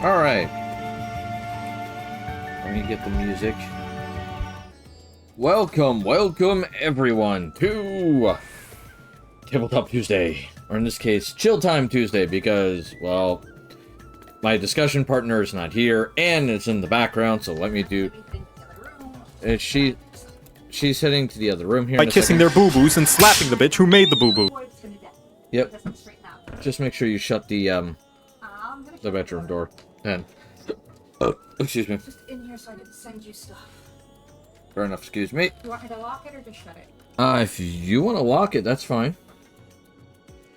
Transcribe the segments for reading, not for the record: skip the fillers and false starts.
Alright. Let me get the music. Welcome everyone to Tabletop Tuesday. Or in this case, Chill Time Tuesday, because, well, my discussion partner is not here, and it's in the background, so let me do... She's heading to the other room here. By kissing their boo-boos and slapping the bitch who made the boo-boo. Yep. Just make sure you shut the bedroom door. And excuse me. Just in here so I can send you stuff. Fair enough, excuse me. You want me to lock it or just shut it? If you want to lock it, that's fine.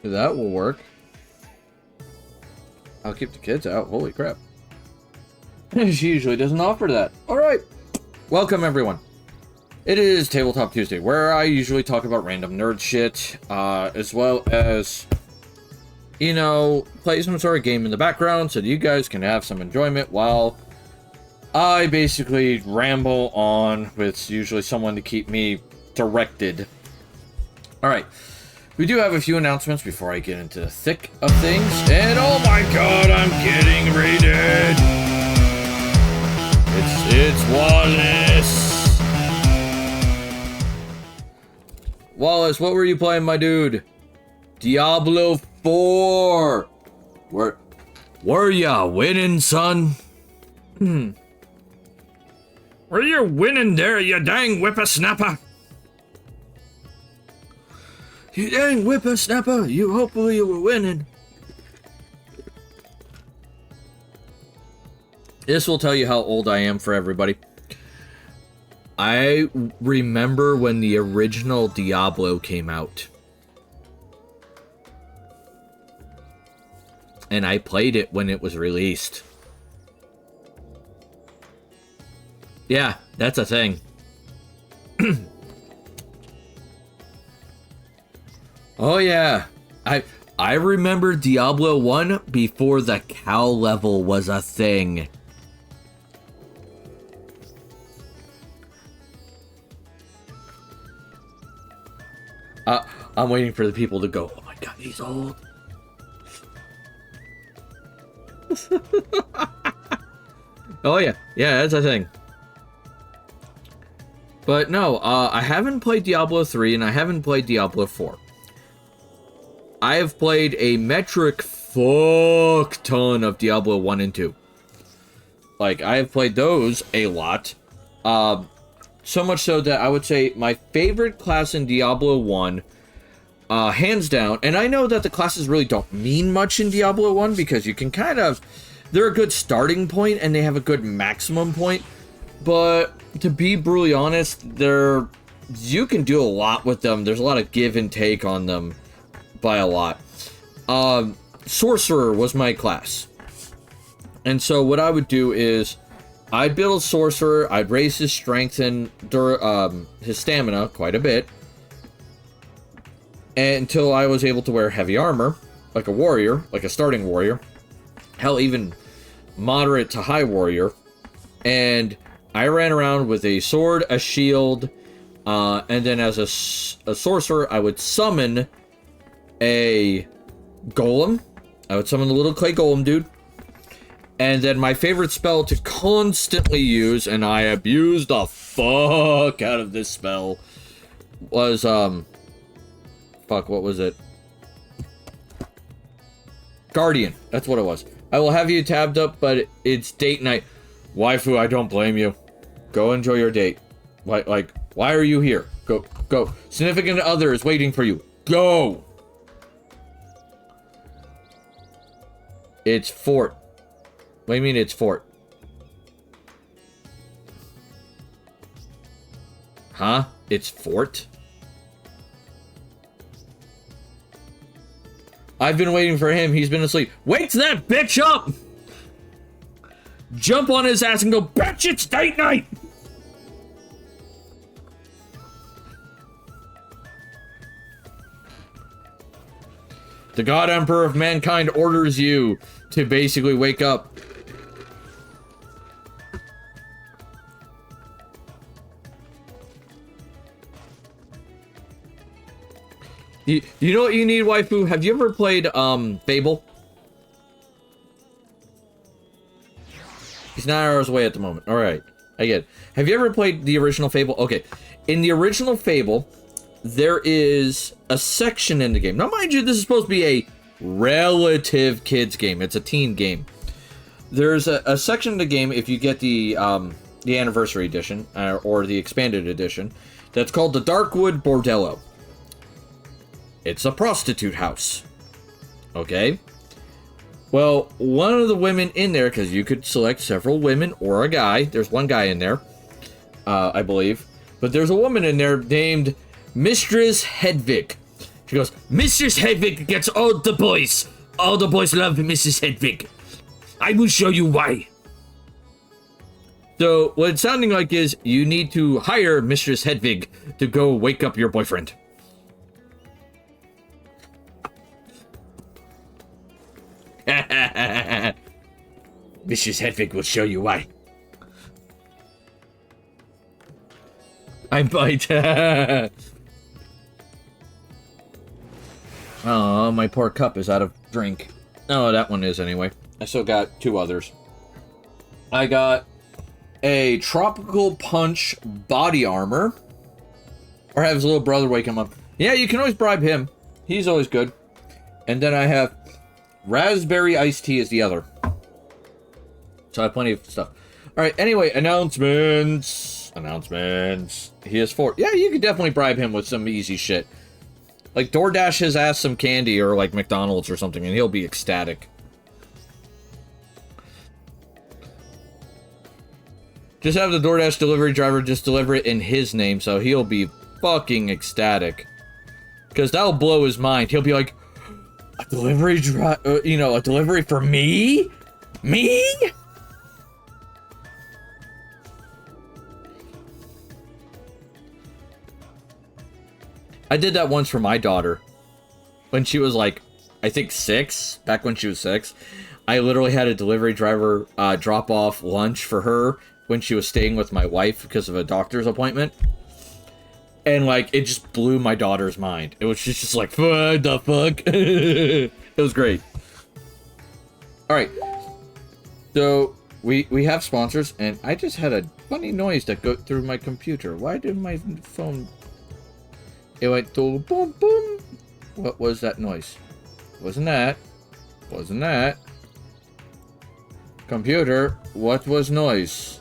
That will work. I'll keep the kids out. Holy crap. She usually doesn't offer that. Alright. Welcome, everyone. It is Tabletop Tuesday, where I usually talk about random nerd shit, as well as, you know, play some sort of game in the background so that you guys can have some enjoyment while I basically ramble on with usually someone to keep me directed. Alright. We do have a few announcements before I get into the thick of things. And oh my god, I'm getting raided! It's Wallace! Wallace, what were you playing, my dude? Diablo 4! Were ya winning, son? Were you winning there, you dang whippersnapper? You dang whippersnapper, hopefully you were winning. This will tell you how old I am for everybody. I remember when the original Diablo came out. And I played it when it was released. Yeah, that's a thing. Oh yeah, I remember Diablo 1 before the cow level was a thing. I'm waiting for the people to go, oh my god, he's old. Oh yeah, that's a thing. But no, I haven't played Diablo 3 and I haven't played Diablo 4. I have played a metric fuck ton of Diablo 1 and 2. Like, I have played those a lot. So much so that I would say my favorite class in Diablo 1, hands down, and I know that the classes really don't mean much in Diablo 1 because you can kind of... They're a good starting point and they have a good maximum point. But to be brutally honest, you can do a lot with them. There's a lot of give and take on them by a lot. Sorcerer was my class. And so what I would do is I'd build a sorcerer, I'd raise his strength and his stamina quite a bit until I was able to wear heavy armor, like a warrior, like a starting warrior. Hell, even moderate to high warrior. And I ran around with a sword, a shield, and then as a sorcerer, I would summon a golem. I would summon the little clay golem dude. And then my favorite spell to constantly use, and I abused the fuck out of this spell, was, fuck, what was it? Guardian. That's what it was. I will have you tabbed up, but it's date night. Waifu, I don't blame you. Go enjoy your date. Like, why are you here? Go. Significant other is waiting for you. Go! It's Fort. What do you mean it's Fort? Huh? It's Fort? I've been waiting for him. He's been asleep. Wake that bitch up! Jump on his ass and go, bitch, it's date night! The God Emperor of Mankind orders you to basically wake up. You know what you need, waifu? Have you ever played, Fable? He's 9 hours away at the moment. All right, I get it. Have you ever played the original Fable? Okay, in the original Fable, there is a section in the game. Now, mind you, this is supposed to be a relative kids game. It's a teen game. There's a section of the game, if you get the anniversary edition, or the expanded edition, that's called the Darkwood Bordello. It's a prostitute house. Okay? Well, one of the women in there, because you could select several women or a guy. There's one guy in there, I believe. But there's a woman in there named Mistress Hedvig. She goes, Mistress Hedvig gets all the boys. All the boys love Mrs. Hedvig. I will show you why. So, what it's sounding like is you need to hire Mistress Hedvig to go wake up your boyfriend. Mistress Hedvig will show you why. I bite. Oh, my poor cup is out of drink. Oh, that one is anyway. I still got 2 others. I got a Tropical Punch body armor. Or have his little brother wake him up. Yeah, you can always bribe him. He's always good. And then I have Raspberry Iced Tea is the other. So I have plenty of stuff. Alright, anyway, announcements. Announcements. He has 4. Yeah, you could definitely bribe him with some easy shit. Like, DoorDash his ass some candy or, like, McDonald's or something, and he'll be ecstatic. Just have the DoorDash delivery driver just deliver it in his name, so he'll be fucking ecstatic. Because that'll blow his mind. He'll be like, a delivery a delivery for me? Me? I did that once for my daughter. When she was like, I think 6, back when she was 6. I literally had a delivery driver drop off lunch for her when she was staying with my wife because of a doctor's appointment. And, like, it just blew my daughter's mind. It was just like, what the fuck? It was great. Alright. So, we have sponsors, and I just had a funny noise that go through my computer. Why did my phone... It went to boom, boom. What was that noise? Wasn't that. Wasn't that. Computer, what was noise?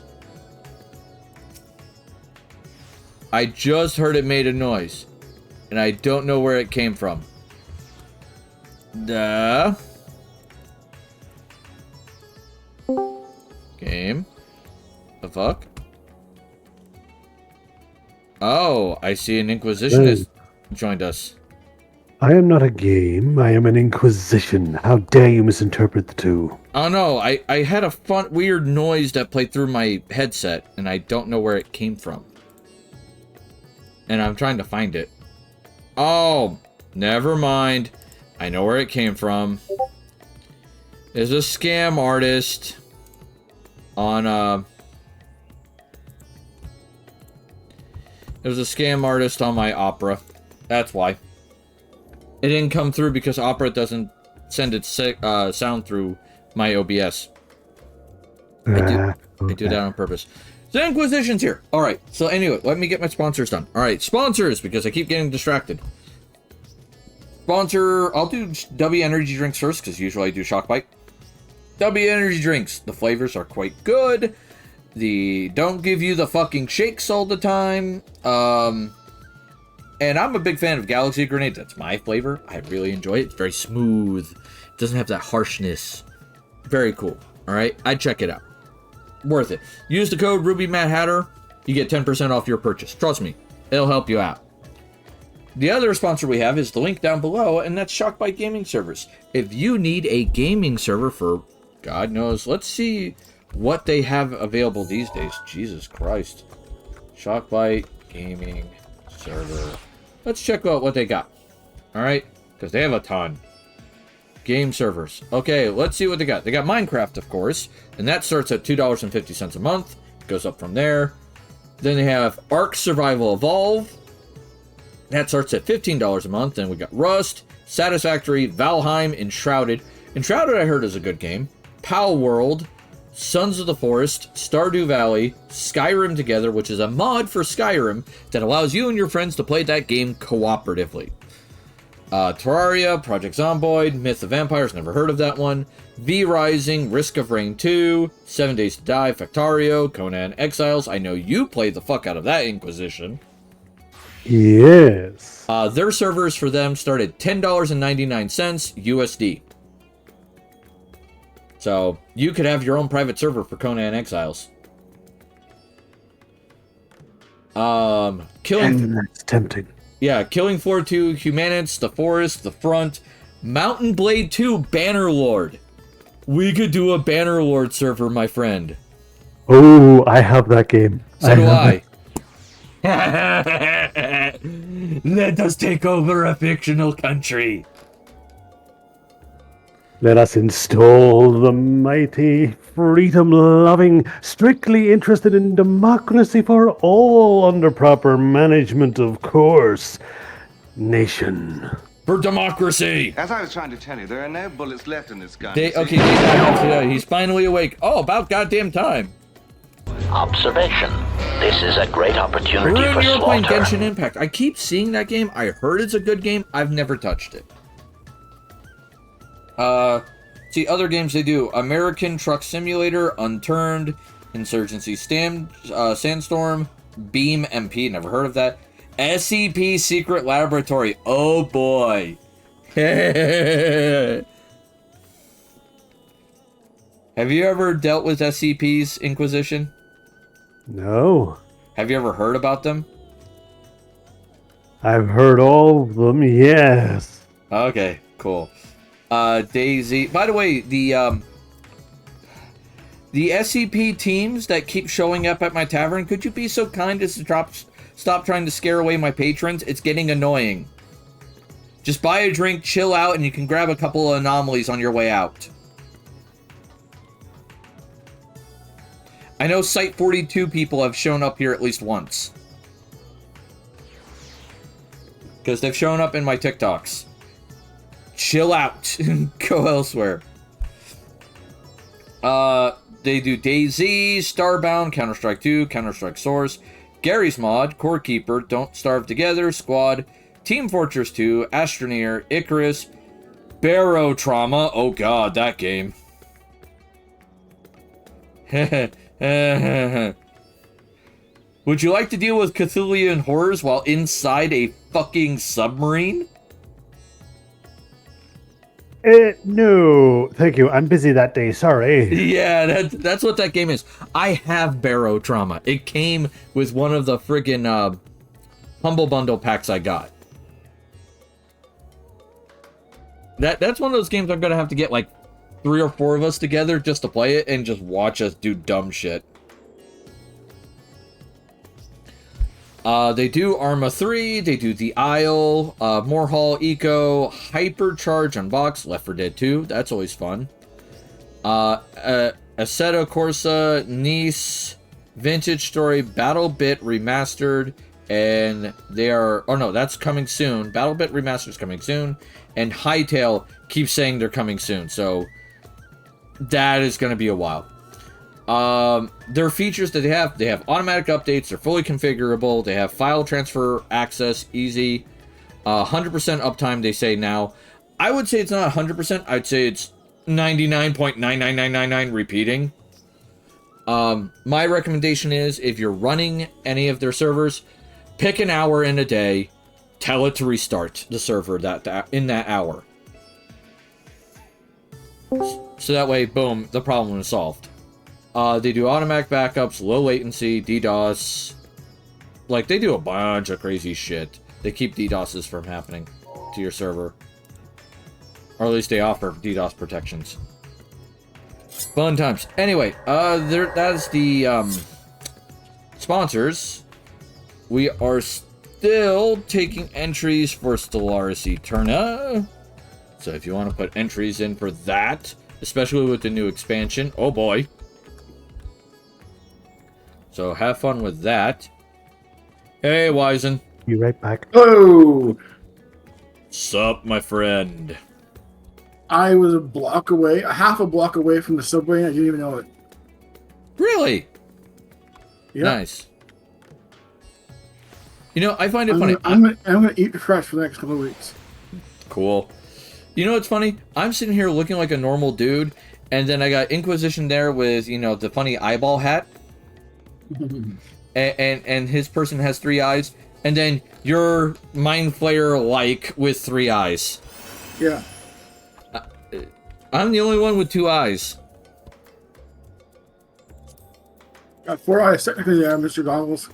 I just heard it made a noise. And I don't know where it came from. Game. The fuck? Oh, I see an Inquisitionist joined us. I am not a game. I am an Inquisition. How dare you misinterpret the two? Oh no, I had a fun, weird noise that played through my headset, and I don't know where it came from. And I'm trying to find it. Oh, never mind. I know where it came from. There's a scam artist on, There's a scam artist on my Opera. That's why. It didn't come through because Opera doesn't send its sound through my OBS. I do that on purpose. The Inquisition's here. Alright, so anyway, let me get my sponsors done. Alright, sponsors, because I keep getting distracted. Sponsor, I'll do W Energy Drinks first, because usually I do Shock Bite. W Energy Drinks. The flavors are quite good. They don't give you the fucking shakes all the time. And I'm a big fan of Galaxy Grenade. That's my flavor. I really enjoy it. It's very smooth. It doesn't have that harshness. Very cool. Alright, I'd check it out. Worth it. Use the code RubyMadHatter. You get 10% off your purchase. Trust me, it'll help you out. The other sponsor we have is the link down below, and that's Shockbite Gaming Servers. If you need a gaming server for God knows, let's see what they have available these days. Jesus Christ. Shockbite Gaming Server. Let's check out what they got. Alright? Because they have a ton. Game servers. Okay, let's see what they got. They got Minecraft, of course. And that starts at $2.50 a month. Goes up from there. Then they have Ark Survival Evolve. That starts at $15 a month. Then we got Rust, Satisfactory, Valheim, Enshrouded. Enshrouded I heard is a good game. Pal World, Sons of the Forest, Stardew Valley, Skyrim Together, which is a mod for Skyrim that allows you and your friends to play that game cooperatively. Terraria, Project Zomboid, Myth of Vampires, never heard of that one. V Rising, Risk of Rain 2, 7 Days to Die, Factario, Conan Exiles. I know you played the fuck out of that Inquisition. Yes. Their servers for them start at $10.99 USD. So, you could have your own private server for Conan Exiles. That's tempting. Yeah, Killing Floor 2, Humanits, The Forest, The Front, Mountain Blade 2, Bannerlord. We could do a Bannerlord server, my friend. Oh, I have that game. So do I. have Let us take over a fictional country. Let us install the mighty, freedom-loving, strictly interested in democracy for all under proper management, of course, nation. For democracy. As I was trying to tell you, there are no bullets left in this gun. He's finally awake. Oh, about goddamn time. Observation. This is a great opportunity for You're playing slaughter. Genshin Impact. I keep seeing that game. I heard it's a good game. I've never touched it. See, other games they do. American Truck Simulator, Unturned, Insurgency Sandstorm, Beam MP, never heard of that. SCP Secret Laboratory. Oh boy. Have you ever dealt with SCP's Inquisition? No. Have you ever heard about them? I've heard all of them, yes. Okay, cool. Daisy. By the way, the SCP teams that keep showing up at my tavern, could you be so kind as to stop trying to scare away my patrons? It's getting annoying. Just buy a drink, chill out, and you can grab a couple of anomalies on your way out. I know Site 42 people have shown up here at least once. Because they've shown up in my TikToks. Chill out. Go elsewhere. They do DayZ, Starbound, Counter-Strike 2, Counter-Strike Source, Gary's Mod, Core Keeper, Don't Starve Together, Squad, Team Fortress 2, Astroneer, Icarus, Barrow Trauma. Oh god, that game. Would you like to deal with Cthulhian horrors while inside a fucking submarine? No, thank you. I'm busy that day, sorry. Yeah, that's what that game is. I have Barrow Trauma. It came with one of the friggin' Humble Bundle packs I got. That's one of those games I'm gonna have to get like 3 or 4 of us together just to play it and just watch us do dumb shit. They do Arma 3, they do The Isle, Moorhall Eco, Hypercharge Unbox, Left 4 Dead 2, that's always fun. Assetto Corsa, Nice, Vintage Story, BattleBit Remastered, and they are, oh no, that's coming soon. BattleBit Remastered is coming soon, and Hytale keeps saying they're coming soon, so that is going to be a while. Their features that they have automatic updates, they're fully configurable, they have file transfer access, easy, 100% uptime they say now. I would say it's not 100%, I'd say it's 99.99999 repeating. My recommendation is, if you're running any of their servers, pick an hour in a day, tell it to restart the server in that hour. So that way, boom, the problem is solved. They do automatic backups, low latency, DDoS. Like, they do a bunch of crazy shit. They keep DDoSes from happening to your server. Or at least they offer DDoS protections. Fun times. Anyway, that's the, sponsors. We are still taking entries for Stellaris Eterna. So if you want to put entries in for that, especially with the new expansion, oh boy. So have fun with that. Hey, Wizen. Be right back. Oh, Sup, my friend? I was a half a block away from the subway, and I didn't even know it. Really? Yeah. Nice. You know, I find it I'm funny. gonna eat fresh for the next couple of weeks. Cool. You know what's funny? I'm sitting here looking like a normal dude, and then I got Inquisition there with, you know, the funny eyeball hat. and his person has 3 eyes, and then you're Mind Flayer like with 3 eyes. Yeah. I'm the only one with 2 eyes. Got 4 eyes technically, yeah, Mr. Goggles.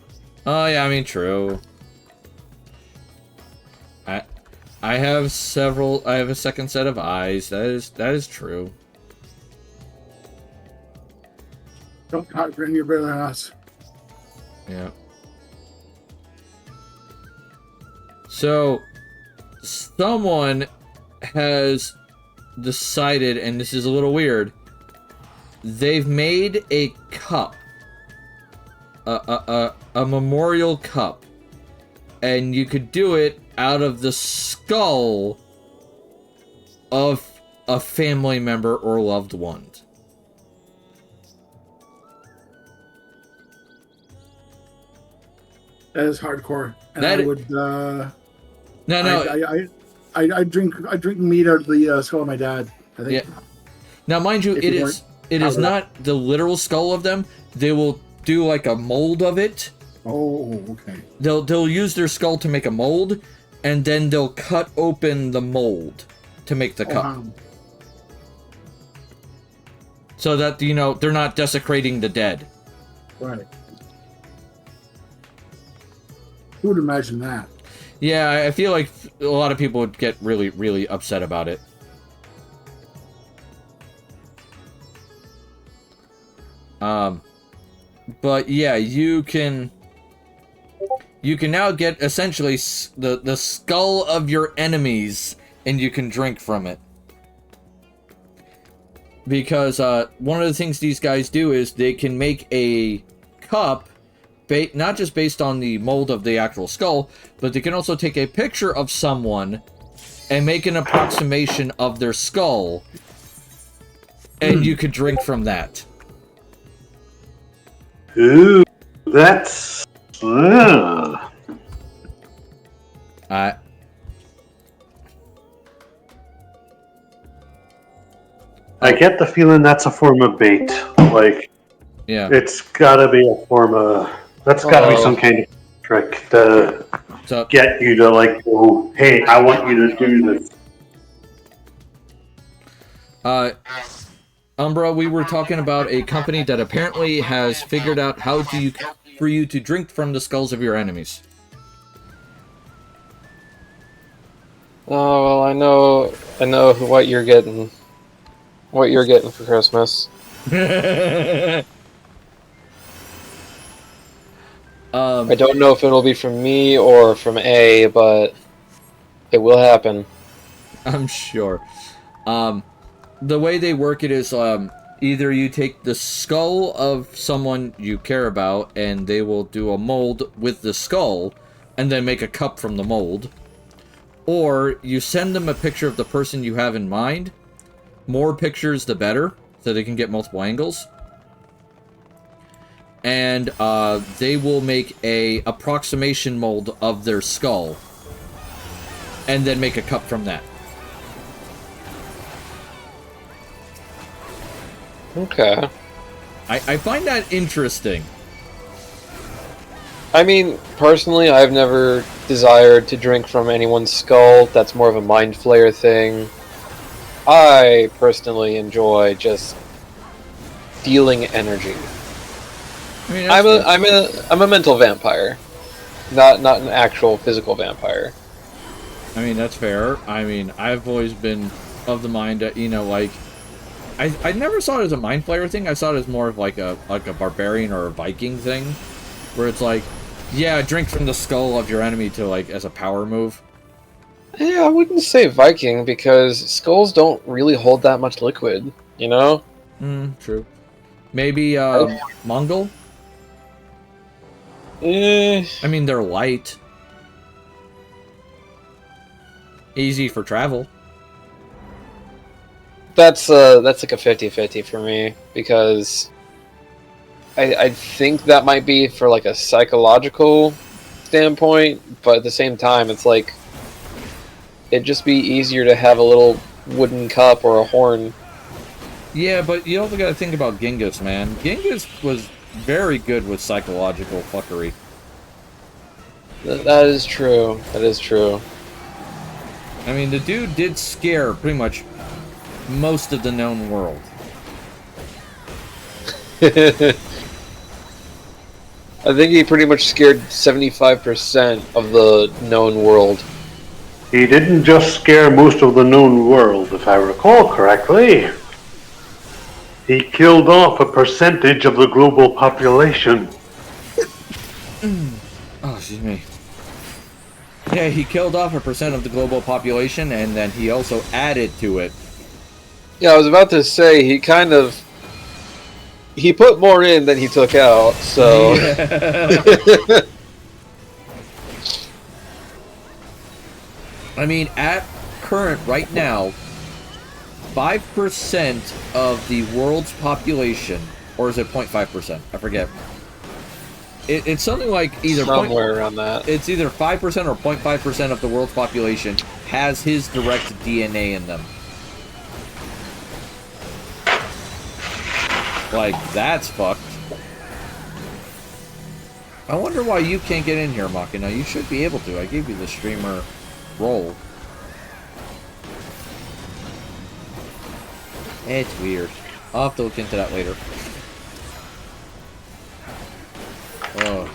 Oh yeah, I mean true. I have several. I have a second set of eyes. That is true. Don't count for any better than us. Yeah. So, someone has decided, and this is a little weird, they've made a cup. A memorial cup. And you could do it out of the skull of a family member or loved one. That is hardcore. And That I would. No. I drink meat out of the skull of my dad. I think. Yeah. Now, mind you, If it you is weren't not the literal skull of them. They will do like a mold of it. Oh, okay. They'll use their skull to make a mold, and then they'll cut open the mold to make the cup. Wow. So that, you know, they're not desecrating the dead. Right. Who would imagine that? Yeah, I feel like a lot of people would get really, really upset about it. But yeah, you can now get essentially the skull of your enemies, and you can drink from it. Because one of the things these guys do is they can make a cup, not just based on the mold of the actual skull, but they can also take a picture of someone and make an approximation of their skull, and you could drink from that. Ooh, that's... I get the feeling that's a form of bait. Like, Yeah. it's gotta be a form of... That's gotta be some kind of trick to get you to, like, oh, hey, I want you to do this. Umbra, we were talking about a company that apparently has figured out how for you to drink from the skulls of your enemies. Oh well, I know what you're getting. What you're getting for Christmas. I don't know if it'll be from me or from A, but it will happen. I'm sure. The way they work it is either you take the skull of someone you care about, and they will do a mold with the skull, and then make a cup from the mold. Or you send them a picture of the person you have in mind. More pictures, the better, so they can get multiple angles. And they will make a approximation mold of their skull, and then make a cup from that. Okay. I find that interesting. I mean, personally, I've never desired to drink from anyone's skull. That's more of a Mind Flayer thing. I personally enjoy just feeling energy. I mean, I'm a mental vampire, not an actual physical vampire. I mean, that's fair. I mean, I've always been of the mind that, you know, like, I never saw it as a Mind Flayer thing. I saw it as more of like a barbarian or a Viking thing, where it's like, yeah, drink from the skull of your enemy to, like, as a power move. Yeah, I wouldn't say Viking, because skulls don't really hold that much liquid, you know? True. Maybe, Mongol? I mean, they're light. Easy for travel. That's like a 50-50 for me, because I think that might be for like a psychological standpoint, but at the same time, it's like it'd just be easier to have a little wooden cup or a horn. Yeah, but you also got to think about Genghis, man. Genghis was very good with psychological fuckery. That is true. That is true. I mean, the dude did scare pretty much most of the known world. I think he pretty much scared 75% of the known world. He didn't just scare most of the known world, if I recall correctly. He killed off a percentage of the global population. Oh, excuse me. Yeah, he killed off a percent of the global population, and then he also added to it. Yeah, I was about to say, he put more in than he took out, so... Yeah. I mean, at current, right now, 5% of the world's population, or is it 0.5%? I forget. It's something like either somewhere around that. It's either 5% or 0.5% of the world's population has his direct DNA in them. Like, that's fucked. I wonder why you can't get in here, Machina. You should be able to. I gave you the streamer role. It's weird. I'll have to look into that later. Oh.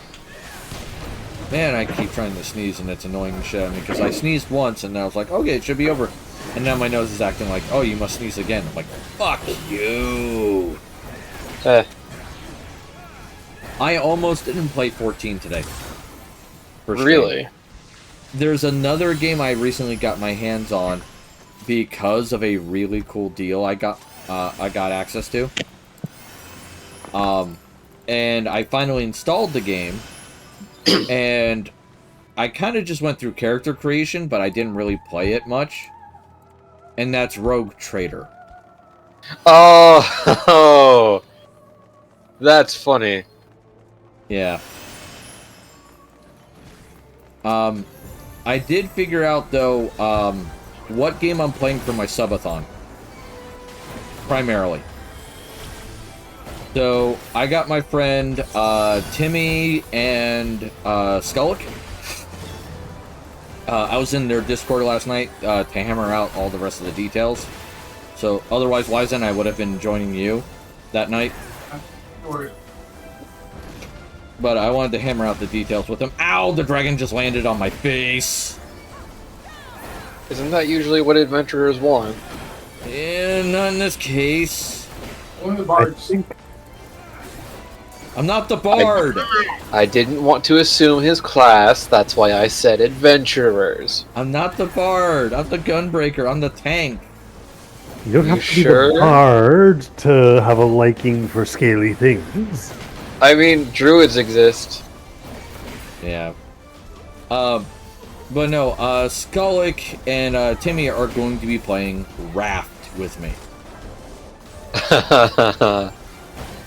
Man, I keep trying to sneeze and it's annoying the shit out of me because I sneezed once and I was like, okay, it should be over. And now my nose is acting like, oh, you must sneeze again. I'm like, fuck you. I almost didn't play 14 today. Really? There's another game I recently got my hands on because of a really cool deal I got access to. And I finally installed the game, and I kind of just went through character creation, but I didn't really play it much. And that's Rogue Trader. Oh, that's funny. Yeah. I did figure out, though, what game I'm playing for my subathon. Primarily. So, I got my friend, Timmy and, Skullick. I was in their Discord last night, to hammer out all the rest of the details. So, otherwise, Wizen, I would have been joining you that night. But I wanted to hammer out the details with him. Ow! The dragon just landed on my face! Isn't that usually what adventurers want? Yeah, not in this case. One of the bards. I'm not the bard! I didn't want to assume his class, that's why I said adventurers. I'm not the bard. I'm the gunbreaker. I'm the tank. You don't You have to be sure? the bard to have a liking for scaly things. I mean, druids exist. Yeah. But no, Skullick and Timmy are going to be playing Raft with me.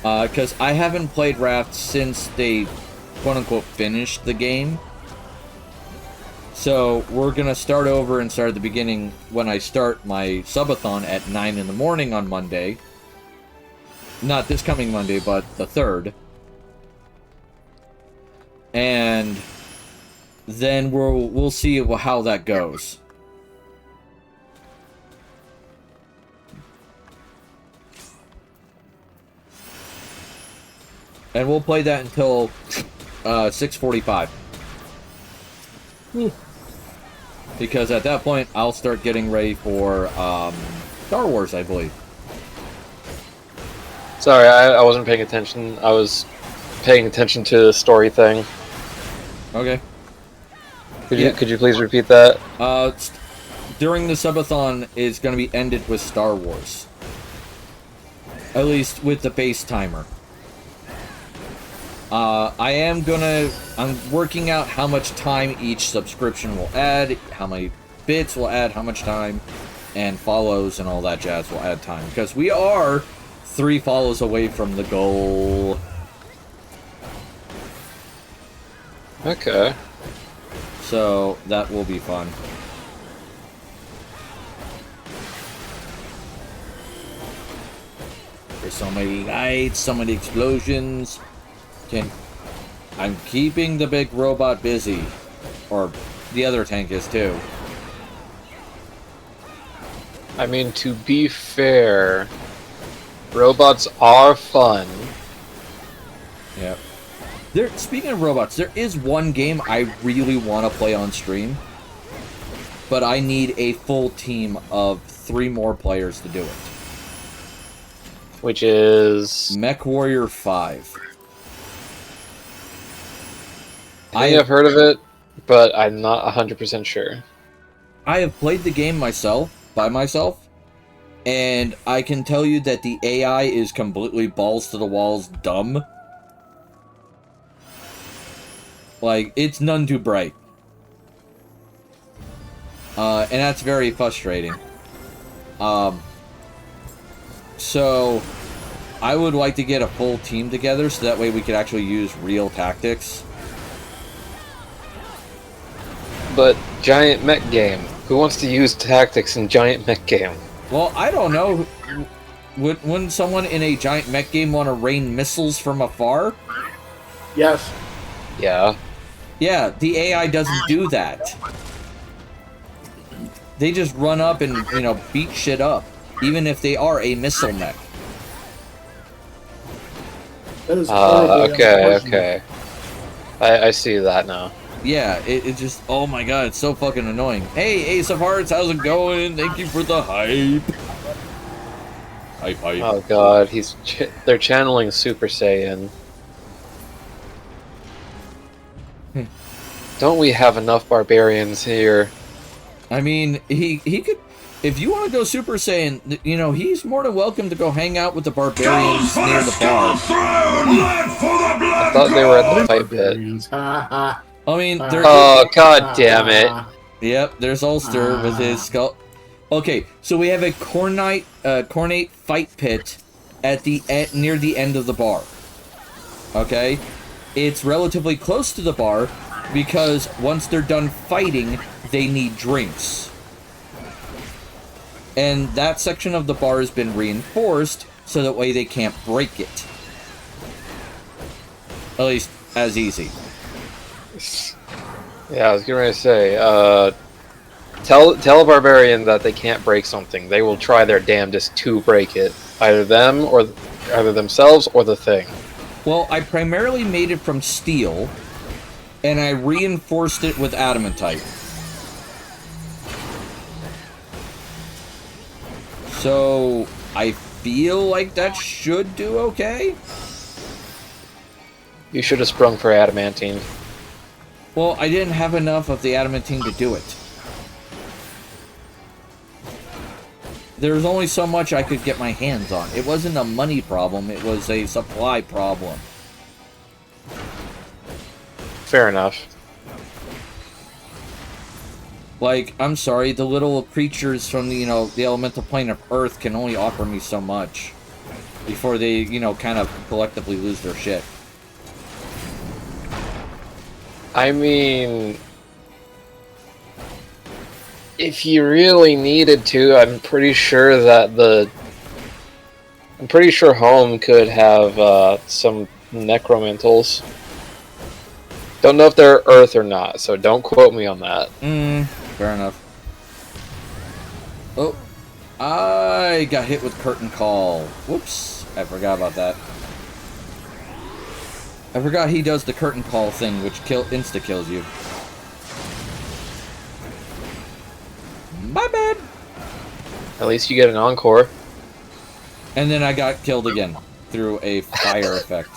Because I haven't played Raft since they, quote-unquote, finished the game. So, we're going to start over and start at the beginning when I start my subathon at 9 in the morning on Monday. Not this coming Monday, but the 3rd. And then we'll see how that goes. And we'll play that until 6:45. Because at that point, I'll start getting ready for Star Wars, I believe. Sorry, I wasn't paying attention. I was paying attention to the story thing. Okay. Could you please repeat that? During the subathon is going to be ended with Star Wars. At least with the base timer. I'm working out how much time each subscription will add, how many bits will add, how much time, and follows and all that jazz will add time. Because we are 3 follows away from the goal. Okay. So that will be fun. There's so many lights, so many explosions. I'm keeping the big robot busy. Or the other tank is too. I mean, to be fair, robots are fun. Yep. Speaking of robots, there is one game I really want to play on stream. But I need a full team of 3 more players to do it. Which is... Mech Warrior 5. I think I've heard of it, but I'm not 100% sure. I have played the game by myself, and I can tell you that the AI is completely balls to the walls dumb. Like, it's none too bright. And that's very frustrating. So, I would like to get a full team together so that way we could actually use real tactics. But giant mech game. Who wants to use tactics in giant mech game? Well, I don't know. Wouldn't someone in a giant mech game want to rain missiles from afar? Yes. Yeah. Yeah, the AI doesn't do that. They just run up and, beat shit up. Even if they are a missile mech. That is horribly okay, unfortunate. okay. I see that now. Yeah, it just, oh my god, it's so fucking annoying. Hey, Ace of Hearts, how's it going? Thank you for the hype. Hype. Oh god, they're channeling Super Saiyan. Don't we have enough barbarians here? I mean, he could, if you want to go Super Saiyan, he's more than welcome to go hang out with the barbarians near the bar. I thought they were at the fight pit. I mean, Oh, god damn it. Yep, there's Ulster with his skull. Okay, so we have a cornate fight pit at near the end of the bar. Okay? It's relatively close to the bar because once they're done fighting, they need drinks. And that section of the bar has been reinforced so that way they can't break it. At least as easy. Yeah, I was going to say, tell a barbarian that they can't break something. They will try their damnedest to break it. Either themselves or the thing. Well, I primarily made it from steel, and I reinforced it with adamantite. So, I feel like that should do okay. You should have sprung for adamantine. Well, I didn't have enough of the adamantine to do it. There was only so much I could get my hands on. It wasn't a money problem, it was a supply problem. Fair enough. Like, I'm sorry, the little creatures from the, the elemental plane of Earth can only offer me so much before they, kind of collectively lose their shit. I mean, if you really needed to, I'm pretty sure Home could have some necromentals. Don't know if they're Earth or not, so don't quote me on that. Fair enough. Oh, I got hit with curtain call. Whoops, I forgot about that. I forgot he does the curtain call thing, which insta-kills you. My bad. At least you get an encore. And then I got killed again through a fire effect.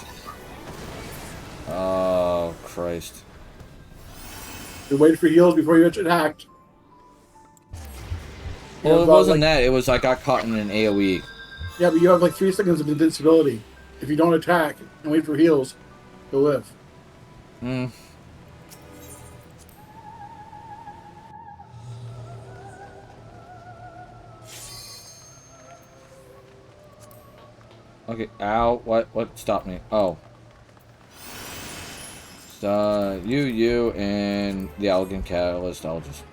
Oh, Christ. You wait for heals before you get attacked. Well, it wasn't that. It was I got caught in an AoE. Yeah, but you have like 3 seconds of invincibility. If you don't attack and wait for heals, you'll live. Okay, ow, what stopped me? Oh. You, and the Elegant Catalyst, I'll just...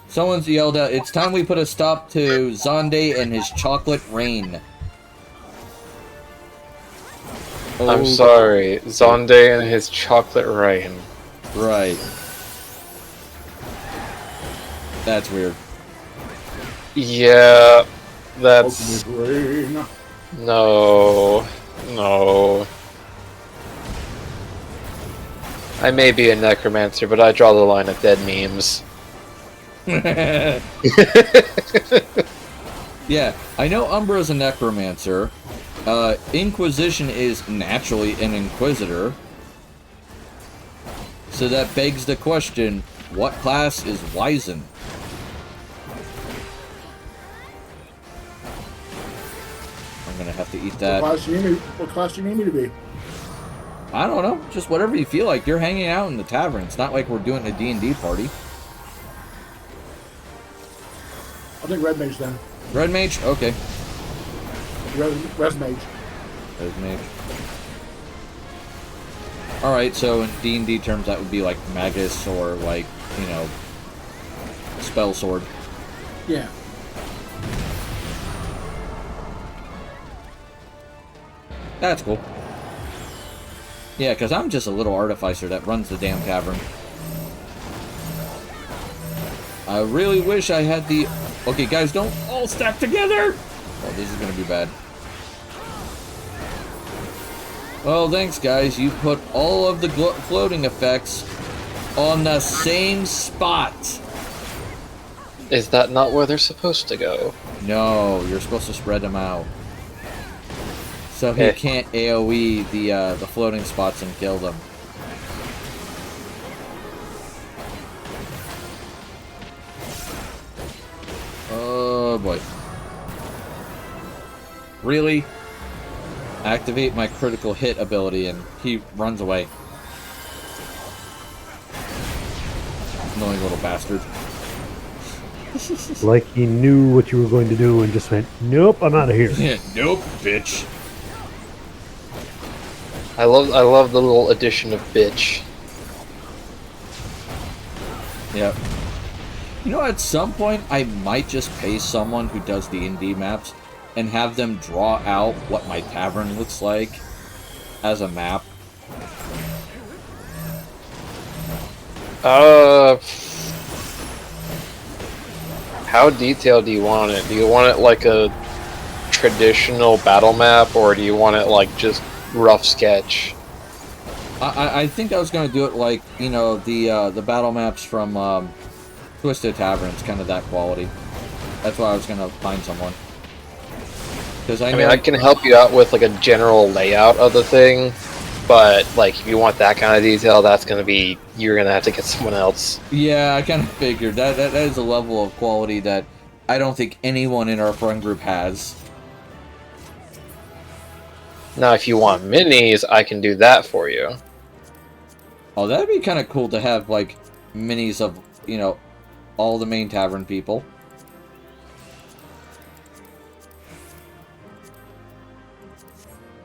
Someone's yelled out, it's time we put a stop to Zonde and his chocolate rain. I'm sorry, Zonde and his chocolate rain. Right. That's weird. Yeah, that's... Rain. No. No. I may be a necromancer, but I draw the line at dead memes. Yeah, I know Umbra's a necromancer. Inquisition is naturally an inquisitor. So that begs the question, what class is Wizen? I'm gonna have to eat that. What class do you need me to be? I don't know, just whatever you feel like. You're hanging out in the tavern. It's not like we're doing a D&D party. I think Red Mage then. Red Mage? Okay. Res Mage. Red Mage. Alright, so in D&D terms that would be like Magus or like, you know, Spell Sword. Yeah. That's cool. Yeah, because I'm just a little artificer that runs the damn tavern. I really wish I had the... Okay, guys, don't all stack together! Oh, this is going to be bad. Well, thanks, guys. You put all of the floating effects on the same spot. Is that not where they're supposed to go? No, you're supposed to spread them out. So he can't AoE the floating spots and kill them. Oh boy. Really? Activate my critical hit ability and he runs away. Annoying little bastard. Like he knew what you were going to do and just went, nope, I'm out of here. Nope, bitch. I love the little addition of bitch. Yep. You know, at some point, I might just pay someone who does D&D maps and have them draw out what my tavern looks like as a map. How detailed do you want it? Do you want it like a traditional battle map, or do you want it like just rough sketch? I think I was going to do it like, you know, the battle maps from Twisted Taverns, kind of that quality. That's why I was going to find someone. Because I mean, I can help you out with like a general layout of the thing, but like if you want that kind of detail, that's going to be, you're going to have to get someone else. Yeah, I kind of figured that is a level of quality that I don't think anyone in our friend group has. Now, if you want minis, I can do that for you. Oh, that'd be kind of cool to have, like, minis of, you know, all the main tavern people.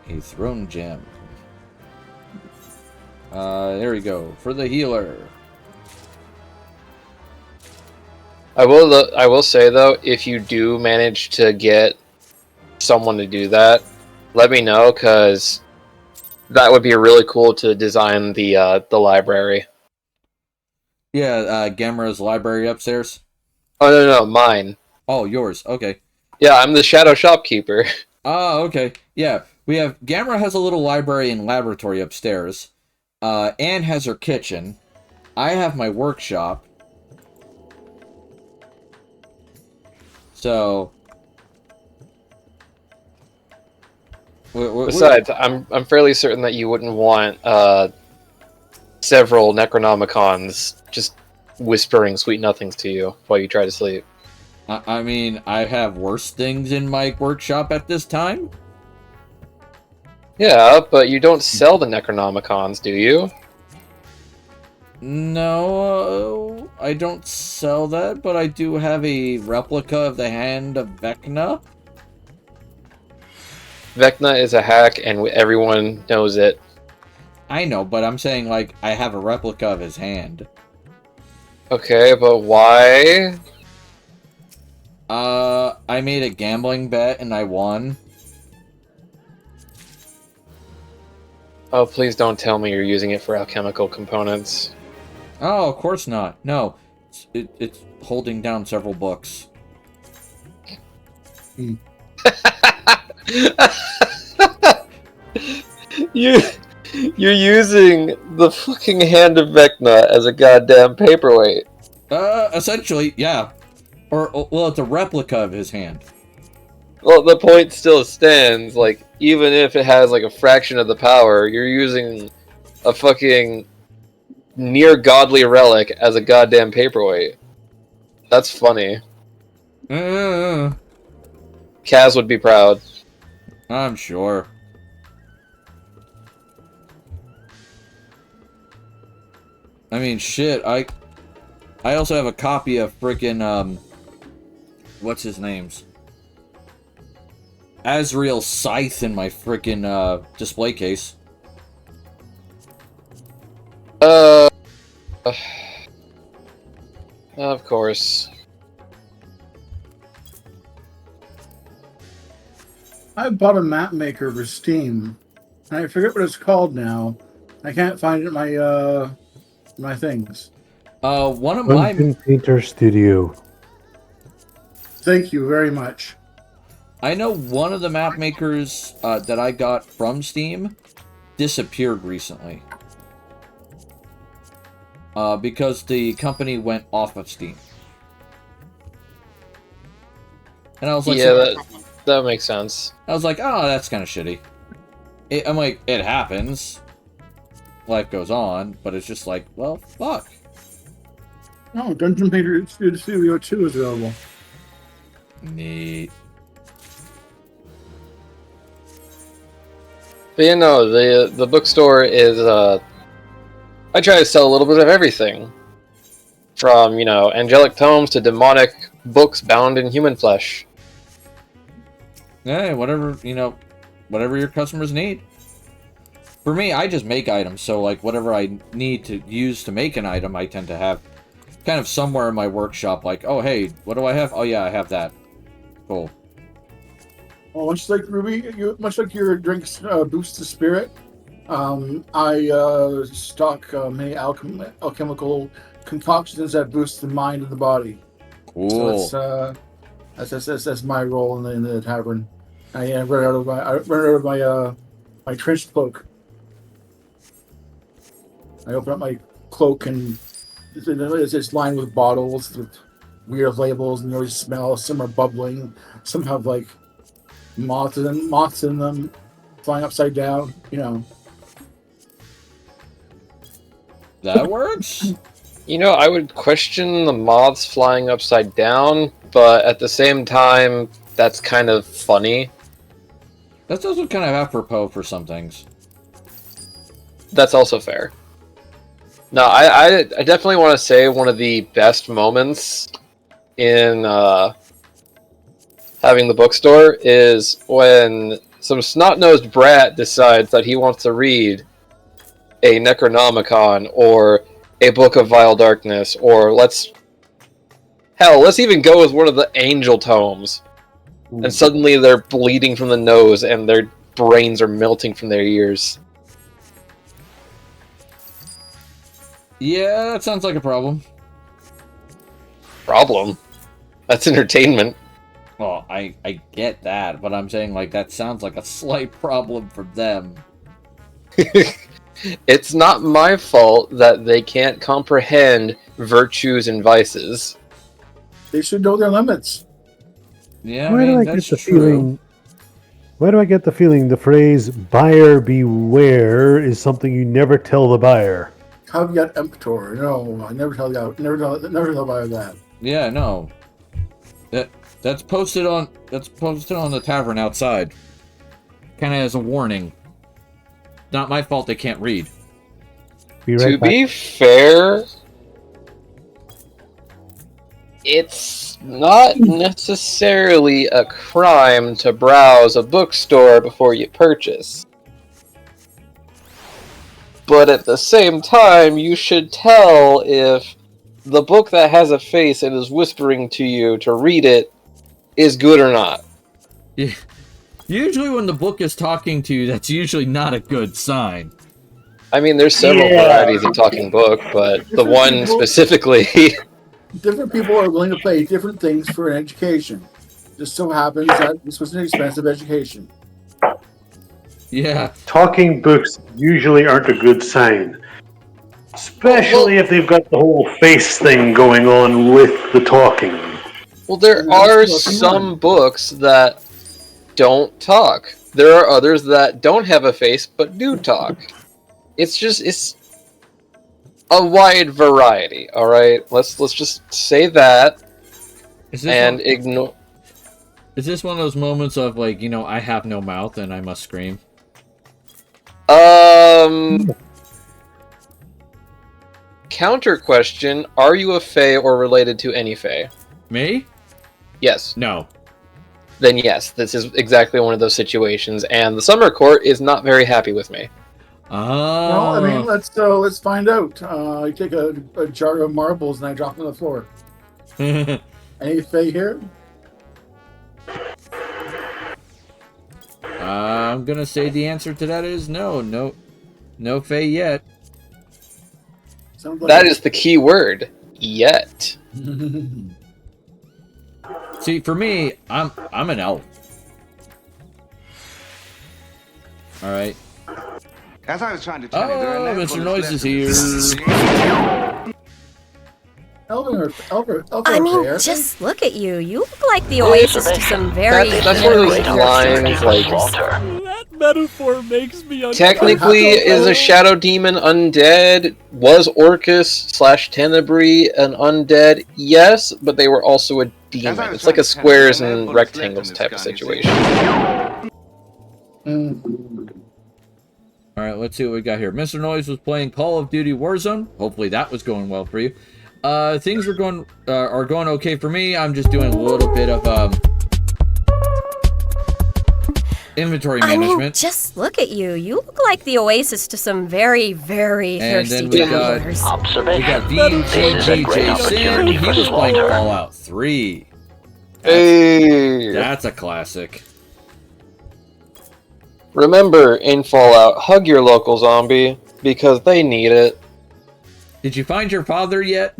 A throne gem. There we go. For the healer. I will say, though, if you do manage to get someone to do that, let me know, because that would be really cool to design the library. Yeah, Gamera's library upstairs. Oh, no, mine. Oh, yours. Okay. Yeah, I'm the shadow shopkeeper. Ah, okay. Yeah, we have... Gamera has a little library and laboratory upstairs. Anne has her kitchen. I have my workshop. So... Besides, I'm fairly certain that you wouldn't want several Necronomicons just whispering sweet nothings to you while you try to sleep. I mean, I have worse things in my workshop at this time. Yeah, but you don't sell the Necronomicons, do you? No, I don't sell that, but I do have a replica of the Hand of Vecna. Vecna is a hack, and everyone knows it. I know, but I'm saying, like, I have a replica of his hand. Okay, but why? I made a gambling bet and I won. Oh, please don't tell me you're using it for alchemical components. Oh, of course not. No, it's holding down several books. You're using the fucking hand of Vecna as a goddamn paperweight. Essentially, yeah. Or, well, it's a replica of his hand. Well, the point still stands. Like, even if it has like a fraction of the power, you're using a fucking near godly relic as a goddamn paperweight. That's funny. I'm Kaz would be proud. sure. I mean, shit, I also have a copy of frickin', what's his name's? Azrael's Scythe in my frickin', display case. Of course. I bought a map maker for Steam. And I forget what it's called now. I can't find it in my things. One of my... Dungeon Painter Studio. Thank you very much. I know one of the map makers, that I got from Steam disappeared recently. Because the company went off of Steam. And I was like... Yeah, that makes sense. I was like, oh, that's kind of shitty. I'm like, it happens. Life goes on, but it's just like, well, fuck. Oh, Dungeon Painter Studio 2 is available. Neat. But you know, the bookstore is, I try to sell a little bit of everything. From, you know, angelic tomes to demonic books bound in human flesh. Yeah, whatever, you know, whatever your customers need. For me, I just make items, so, like, whatever I need to use to make an item, I tend to have kind of somewhere in my workshop, like, oh, hey, what do I have? Oh, yeah, I have that. Cool. Well, much like Ruby, much like your drinks boost the spirit, I stock many alchemical concoctions that boost the mind and the body. Cool. So that's my role in the tavern. I run out of my trench cloak. I open up my cloak and it's lined with bottles with weird labels, and you always smell. Some are bubbling, some have like moths in them, flying upside down. You know. That works? You know, I would question the moths flying upside down, but at the same time, that's kind of funny. That's also kind of apropos for some things. That's also fair. No, I definitely want to say one of the best moments in having the bookstore is when some snot-nosed brat decides that he wants to read a Necronomicon or a Book of Vile Darkness, or let's even go with one of the Angel Tomes. And suddenly they're bleeding from the nose and their brains are melting from their ears. Yeah, that sounds like a problem. Problem? That's entertainment. Well, I get that, but I'm saying, like, that sounds like a slight problem for them. It's not my fault that they can't comprehend virtues and vices. They should know their limits. Yeah, I mean, that's true. Why do I get the feeling the phrase "buyer beware" is something you never tell the buyer? Caveat emptor. No, I never tell the buyer that. Yeah, no. That's posted on the tavern outside. Kind of as a warning. Not my fault they can't read. Be right To back. be fair, it's not necessarily a crime to browse a bookstore before you purchase. But at the same time, you should tell if the book that has a face and is whispering to you to read it is good or not. Yeah. Usually when the book is talking to you, that's usually not a good sign. I mean, there's several varieties of talking book, but the one specifically... Different people are willing to pay different things for an education. Just so happens that this was an expensive education. Yeah. Talking books usually aren't a good sign. Especially if they've got the whole face thing going on with the talking. Well, there are some books that don't talk. There are others that don't have a face but do talk. It's a wide variety, alright? Let's just say that and ignore... Is this one of those moments of, like, you know, I have no mouth and I must scream? Counter question, are you a Fae or related to any Fae? Me? Yes. No. Then yes, this is exactly one of those situations, and the Summer Court is not very happy with me. Well, I mean, let's find out. I take a jar of marbles and I drop them on the floor. Any Fae here? I'm gonna say the answer to that is no. No Fae yet. That is the key word. Yet. See, for me, I'm an elf. Alright. As I was trying to tell you, there are no Mr. bullets Noise left is in here. this I mean, just look at you. You look like the oasis to some very... That's one of those lines, like... That metaphor makes me uncomfortable. Technically, is a shadow demon undead? Was Orcus / Tenebrae an undead? Yes, but they were also a demon. It's like a squares and rectangles type of situation. Alright, let's see what we got here. Mr. Noise was playing Call of Duty Warzone. Hopefully that was going well for you. Things are going okay for me. I'm just doing a little bit of inventory management. I mean, just look at you. You look like the oasis to some very, very thirsty gamblers. We got VGG Jason. He was playing Fallout 3. That's a classic. Remember, in Fallout, hug your local zombie, because they need it. Did you find your father yet?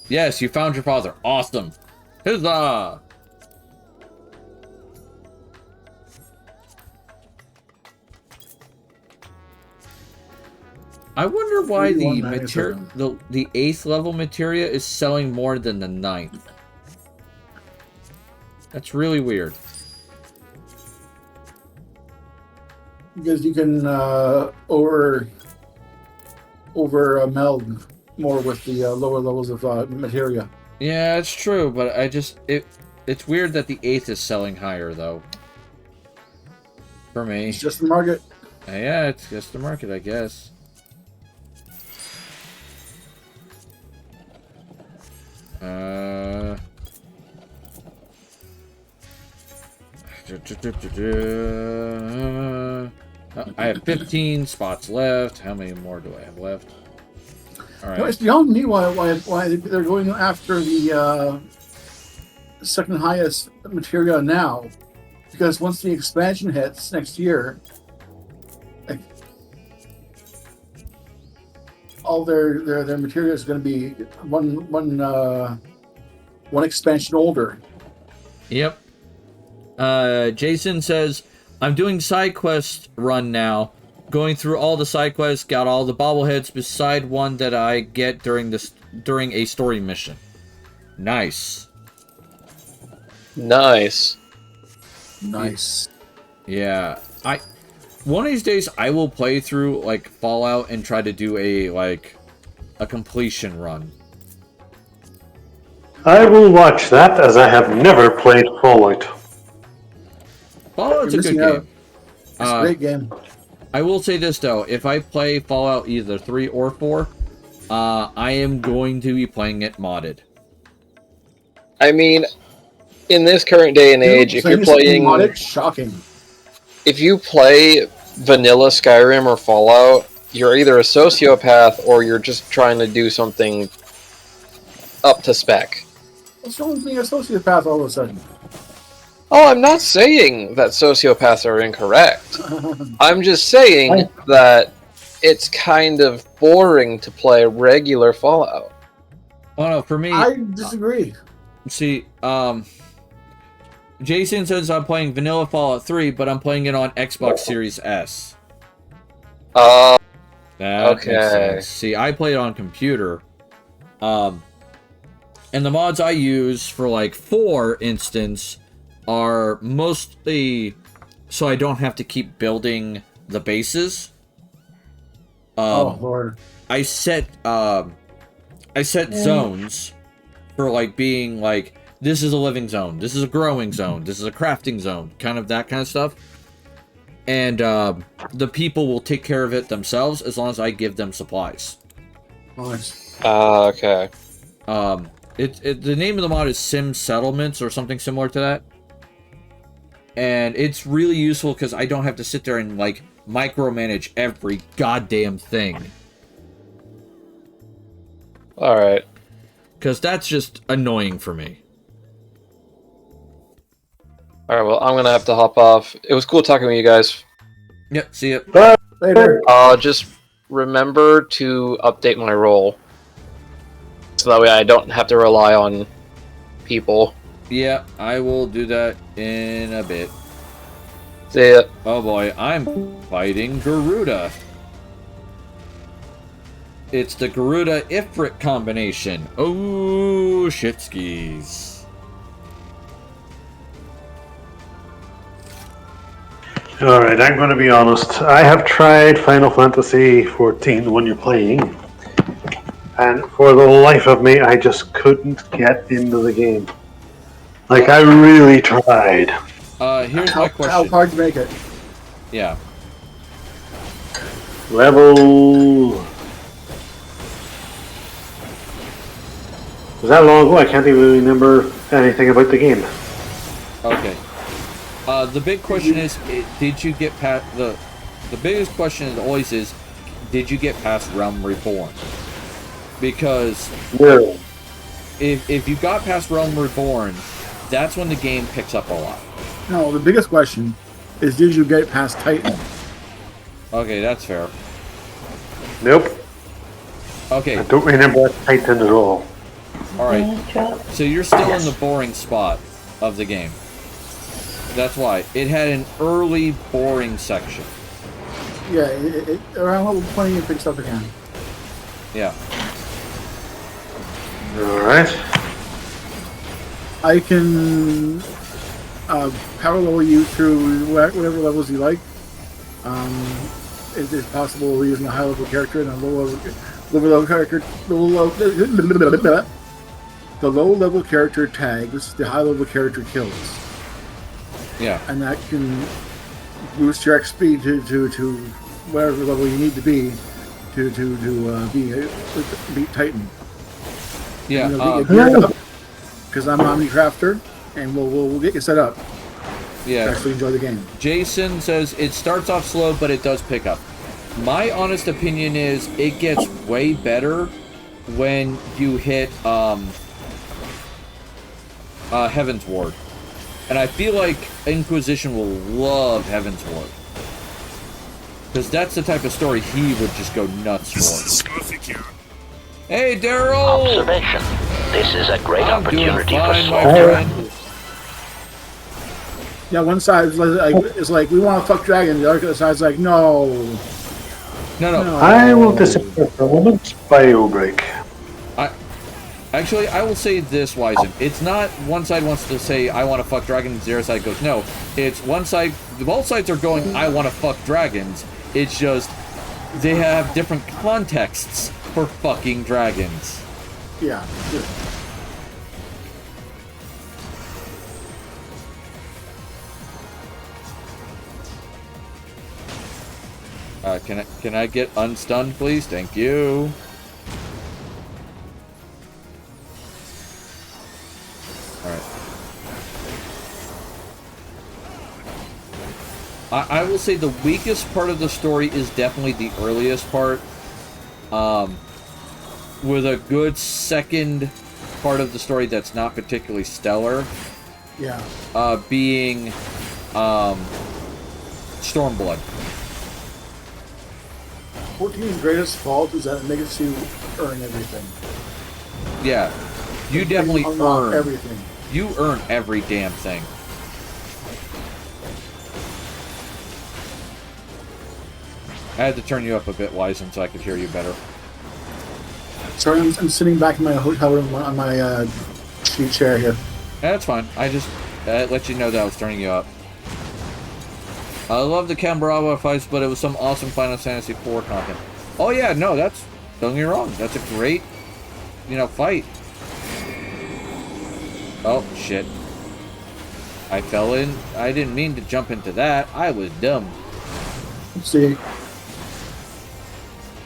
Yes, you found your father. Awesome. Huzzah! I wonder why the 8th level materia is selling more than the 9th. That's really weird. Because you can meld more with the lower levels of materia. Yeah, it's true, but it's weird that the 8th is selling higher though. For me. It's just the market. Yeah, it's just the market, I guess. I have 15 spots left. How many more do I have left? All right. No, it's beyond me why they're going after the second highest materia now, because once the expansion hits next year, like, all their materia is going to be one expansion older. Yep. Jason says, I'm doing side quest run now. Going through all the side quests, got all the bobbleheads beside one that I get during a story mission. Nice. Nice. Yeah. One of these days I will play through like Fallout and try to do a completion run. I will watch that, as I have never played Fallout. Fallout's a good You're missing out. game. It's a great game. I will say this though, if I play Fallout either 3 or 4, I am going to be playing it modded. I mean, in this current day and age, if you're playing modded, shocking. If you play vanilla Skyrim or Fallout, you're either a sociopath or you're just trying to do something up to spec. What's wrong with being a sociopath all of a sudden? Oh, I'm not saying that sociopaths are incorrect. I'm just saying that it's kind of boring to play regular Fallout. Oh no, for me... I disagree. See, Jason says I'm playing vanilla Fallout 3, but I'm playing it on Xbox Series S. That okay. makes sense. See, I play it on computer. And the mods I use for, like, 4 instance are mostly so I don't have to keep building the bases. Oh, Lord. I set zones for, like, being, like, this is a living zone, this is a growing zone, this is a crafting zone, kind of that kind of stuff. And, the people will take care of it themselves as long as I give them supplies. Nice. Okay. The name of the mod is Sim Settlements or something similar to that. And it's really useful because I don't have to sit there and, like, micromanage every goddamn thing. Alright. Because that's just annoying for me. Alright, well, I'm gonna have to hop off. It was cool talking with you guys. Yep, see ya. Bye. Later. Just remember to update my role. So that way I don't have to rely on people. Yeah, I will do that in a bit. See ya. Oh boy, I'm fighting Garuda. It's the Garuda Ifrit combination. Oh, shit skis. Alright, I'm going to be honest. I have tried Final Fantasy XIV, the one you're playing, and for the life of me, I just couldn't get into the game. Like, I really tried. Here's my question. How hard to make it? Yeah. Level... Was that long ago? I can't even remember anything about the game. Okay. The big question is, did you get past the biggest question always is, did you get past Realm Reborn? Because no. if you got past Realm Reborn, that's when the game picks up a lot. No, the biggest question is, did you get past Titan? Okay, that's fair. Nope. Okay. I don't remember Titan at all. Alright. So you're still in the boring spot of the game. That's why. It had an early boring section. Yeah, around level 20 it picks up again. Yeah. Alright. I can parallel you through whatever levels you like. It is possible using a high level character and a low level character. The low level character tags, the high level character kills. Yeah. And that can boost your XP to whatever level you need to be to beat Titan. Yeah. Because I'm Omnicrafter, and we'll get you set up. Yeah. To actually enjoy the game. Jason says it starts off slow, but it does pick up. My honest opinion is it gets way better when you hit Heaven's Ward. And I feel like Inquisition will love Heaven's Ward. Because that's the type of story he would just go nuts for. Hey, Daryl! Observation. This is a great I'm doing opportunity fine, for my slaughter. friend. Yeah, one side is like we want to fuck dragons. The other side's like, no. No. I will disappear for a moment. Bio break. Actually, I will say this, Wizen. It's not one side wants to say, I want to fuck dragons, the other side goes, no. It's one side, both sides are going, I want to fuck dragons. It's just, they have different contexts for fucking dragons. Yeah. Good. Can I get unstunned, please? Thank you. Alright. I will say the weakest part of the story is definitely the earliest part. With a good second part of the story that's not particularly stellar. Yeah. Being Stormblood. 14's greatest fault is that it makes you earn everything. Yeah. You definitely earn everything. You earn every damn thing. I had to turn you up a bit, Wyzen, so I could hear you better. Sorry, I'm sitting back in my hotel room on my cheap chair here. That's fine. I just let you know that I was turning you up. I love the Cambrava fights, but it was some awesome Final Fantasy IV content. Oh yeah, no, don't get me wrong. That's a great, fight. Oh, shit. I fell in. I didn't mean to jump into that. I was dumb. Let's see.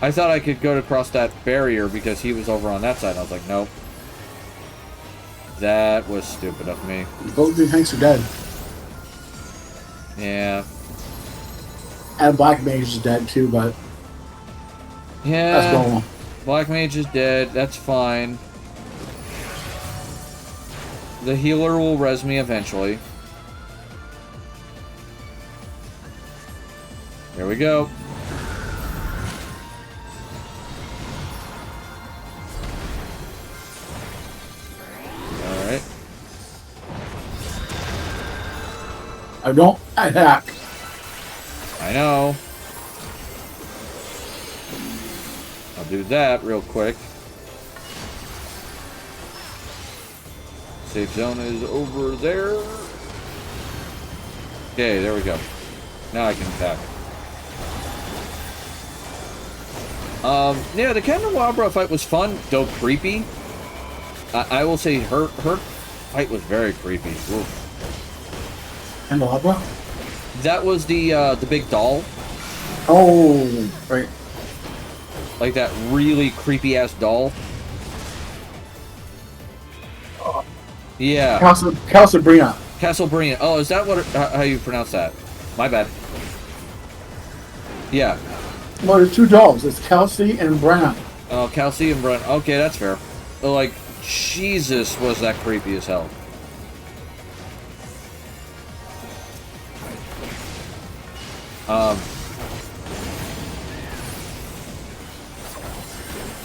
I thought I could go across that barrier because he was over on that side. I was like, nope. That was stupid of me. Both the tanks are dead. Yeah. And Black Mage is dead too, but... Yeah. That's normal. Black Mage is dead. That's fine. The healer will res me eventually. Here we go. Alright. I don't attack. I know. I'll do that real quick. Safe zone is over there. Okay, there we go. Now I can attack. Yeah, the Candelabra fight was fun, though creepy. I will say her fight was very creepy. Oof. Candelabra? That was the big doll. Oh, right. Like that really creepy ass doll. Yeah. Castlebrina. Castlebrina. Oh, is that how you pronounce that? My bad. Yeah. Well, there's two dolls. It's Kelsey and Brenna. Oh, Kelsey and Brenna. Okay, that's fair. Like, Jesus, was that creepy as hell.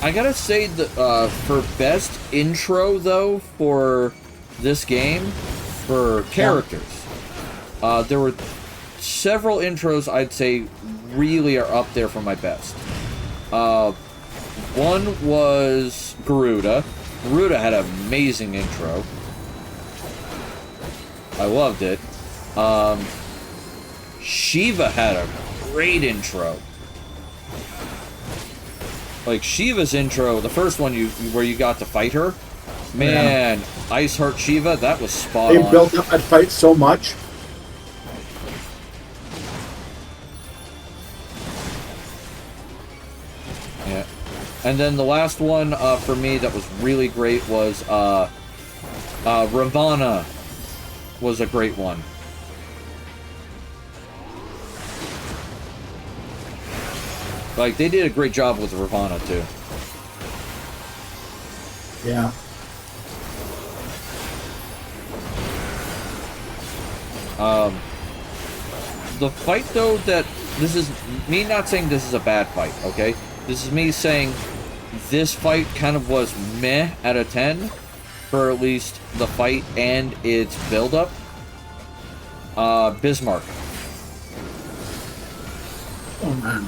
I gotta say that for best intro though for this game for characters, there were several intros I'd say really are up there for my best. One was Garuda. Garuda had an amazing intro. I loved it. Shiva had a great intro. Like Shiva's intro, the first one where you got to fight her, man, yeah. Ice Heart Shiva, that was spot on. They built up that fight so much. Yeah, and then the last one for me that was really great was Ravana was a great one. Like, they did a great job with Ravana, too. Yeah. The fight, though, this is me not saying this is a bad fight, okay? This is me saying this fight kind of was meh out of 10 for at least the fight and its build-up. Bismarck. Oh, man.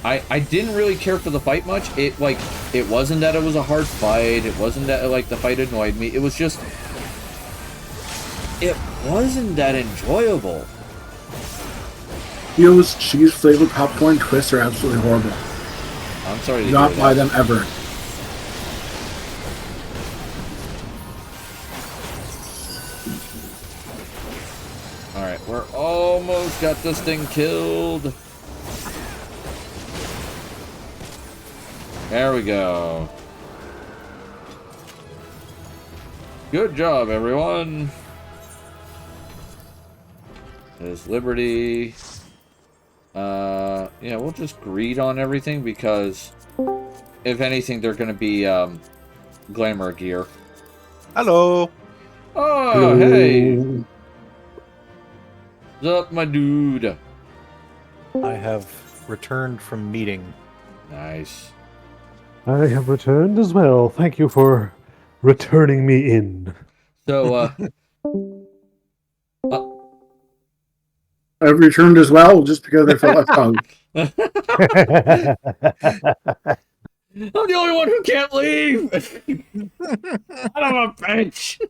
I didn't really care for the fight much. It wasn't that it was a hard fight. It wasn't that like the fight annoyed me. It was just it wasn't that enjoyable. Those cheese flavored popcorn twists are absolutely horrible. I'm sorry to do not buy them ever. All right, we're almost got this thing killed. There we go. Good job, everyone. There's Liberty. Yeah, we'll just greed on everything because, if anything, they're going to be glamour gear. Hello. Oh, Hello. hey. What's up, my dude? I have returned from meeting. Nice. I have returned as well. Thank you for returning me in. So, I've returned as well, just because I felt left out. I'm the only one who can't leave! Son of a bitch!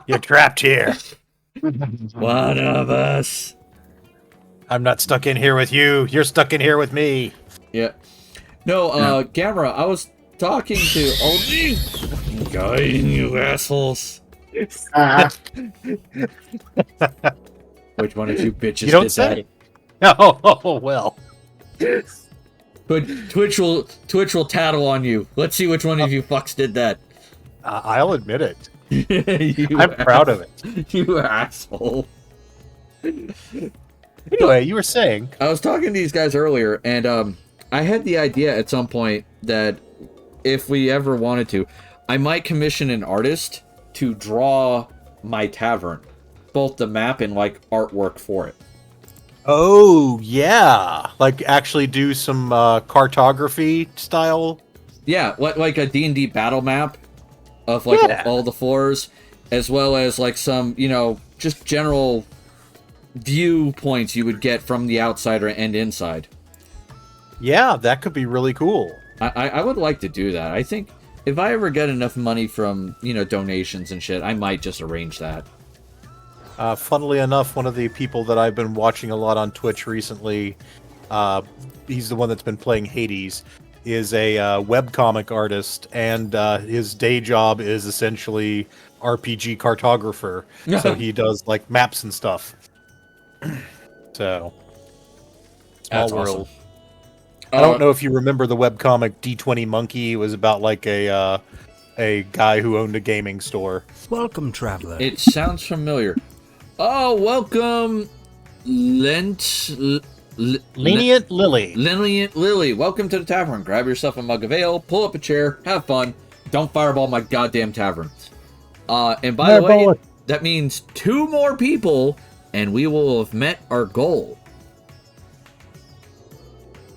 You're trapped here. One of us. I'm not stuck in here with you. You're stuck in here with me. Yeah. No, Gamera, I was talking to all these fucking guys, you assholes. Which one of you bitches You don't did say. Oh, well. But Twitch will tattle on you. Let's see which one of you fucks did that. I'll admit it. You I'm proud of it. You asshole. Anyway, you were saying. I was talking to these guys earlier, and I had the idea at some point that if we ever wanted to, I might commission an artist to draw my tavern, both the map and like artwork for it. Oh, yeah. Like actually do some cartography style. Yeah, like a D&D battle map of like all the floors, as well as like some, just general viewpoints you would get from the outside and inside. Yeah, that could be really cool. I would like to do that. I think if I ever get enough money from, donations and shit, I might just arrange that. Funnily enough, one of the people that I've been watching a lot on Twitch recently, he's the one that's been playing Hades, is a webcomic artist, and his day job is essentially RPG cartographer. So he does like maps and stuff. So, That's small world. awesome. I don't know if you remember the webcomic D20 Monkey. It was about like a guy who owned a gaming store. Welcome, traveler. It sounds familiar. Oh, welcome, Lenient Lily. Lenient Lily. Welcome to the tavern. Grab yourself a mug of ale, pull up a chair, have fun. Don't fireball my goddamn tavern. And by the way, that means 2 more people, and we will have met our goal.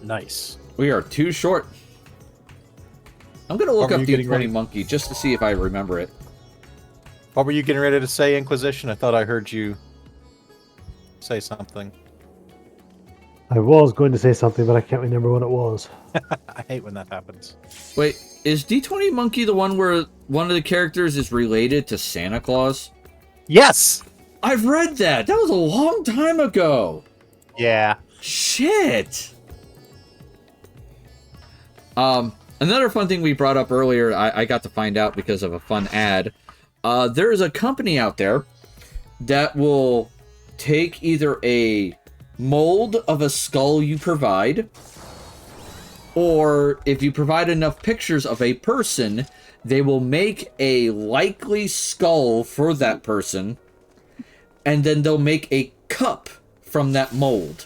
Nice. We are 2 short. I'm gonna look What up were you getting D20 ready? Monkey just to see if I remember it. What were you getting ready to say, Inquisition? I thought I heard you say something. I was going to say something, but I can't remember what it was. I hate when that happens. Wait, is D20 Monkey the one where one of the characters is related to Santa Claus? Yes! I've read that! That was a long time ago! Yeah. Shit! Another fun thing we brought up earlier, I got to find out because of a fun ad. There is a company out there that will take either a mold of a skull you provide, or if you provide enough pictures of a person, they will make a likely skull for that person, and then they'll make a cup from that mold.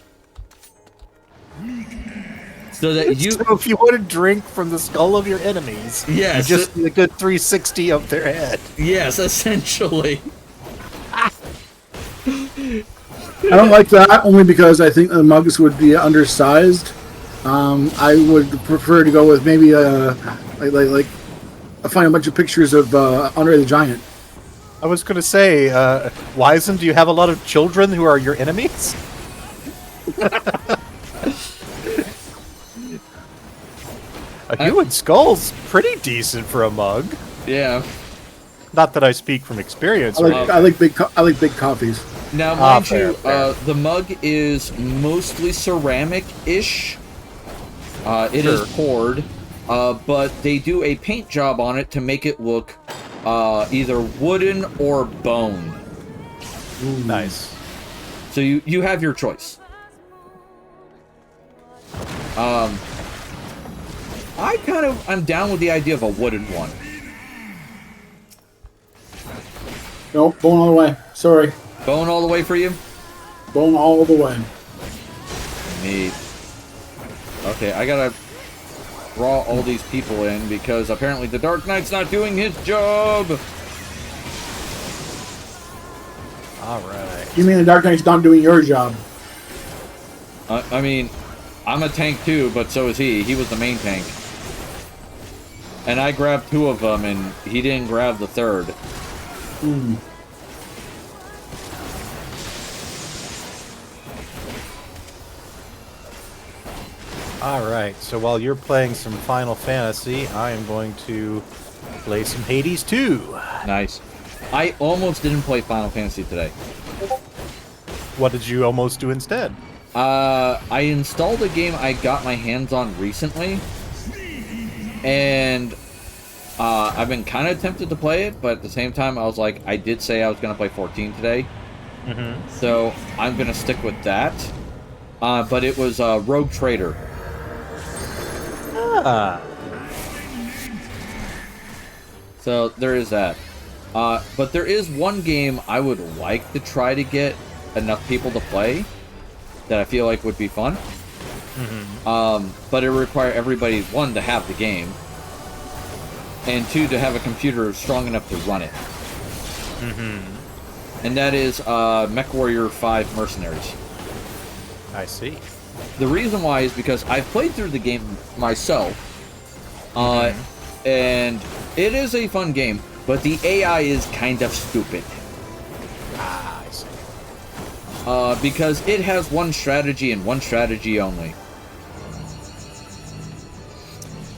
So that So if you want to drink from the skull of your enemies, yes, you just need a good 360 of their head. Yes, essentially. I don't like that, only because I think the mugs would be undersized. I would prefer to go with maybe like find a bunch of pictures of Andre the Giant. I was going to say, Wizen, do you have a lot of children who are your enemies? A human skull's pretty decent for a mug. Yeah. Not that I speak from experience. I like big coffees. Now, mind fair, you, fair. the mug is mostly ceramic-ish. It is poured, but they do a paint job on it to make it look either wooden or bone. Ooh. Nice. So you have your choice. I'm down with the idea of a wooden one. Nope, bone all the way. Sorry. Bone all the way for you? Bone all the way. Neat. Okay, I gotta draw all these people in because apparently the Dark Knight's not doing his job. Alright. You mean the Dark Knight's not doing your job? I mean, I'm a tank too, but so is he. He was the main tank. And I grabbed 2 of them, and he didn't grab the 3rd. Hmm. Alright, so while you're playing some Final Fantasy, I am going to play some Hades 2. Nice. I almost didn't play Final Fantasy today. What did you almost do instead? I installed a game I got my hands on recently, and I've been kind of tempted to play it, but at the same time, I was like, I did say I was going to play 14 today, so I'm going to stick with that. But it was Rogue Trader. So there is that. But there is one game I would like to try to get enough people to play that I feel like would be fun. But it would require everybody, 1, to have the game, and 2, to have a computer strong enough to run it. And that is MechWarrior 5 Mercenaries. I see. The reason why is because I've played through the game myself, and it is a fun game, but the AI is kind of stupid. I see. Because it has one strategy and one strategy only.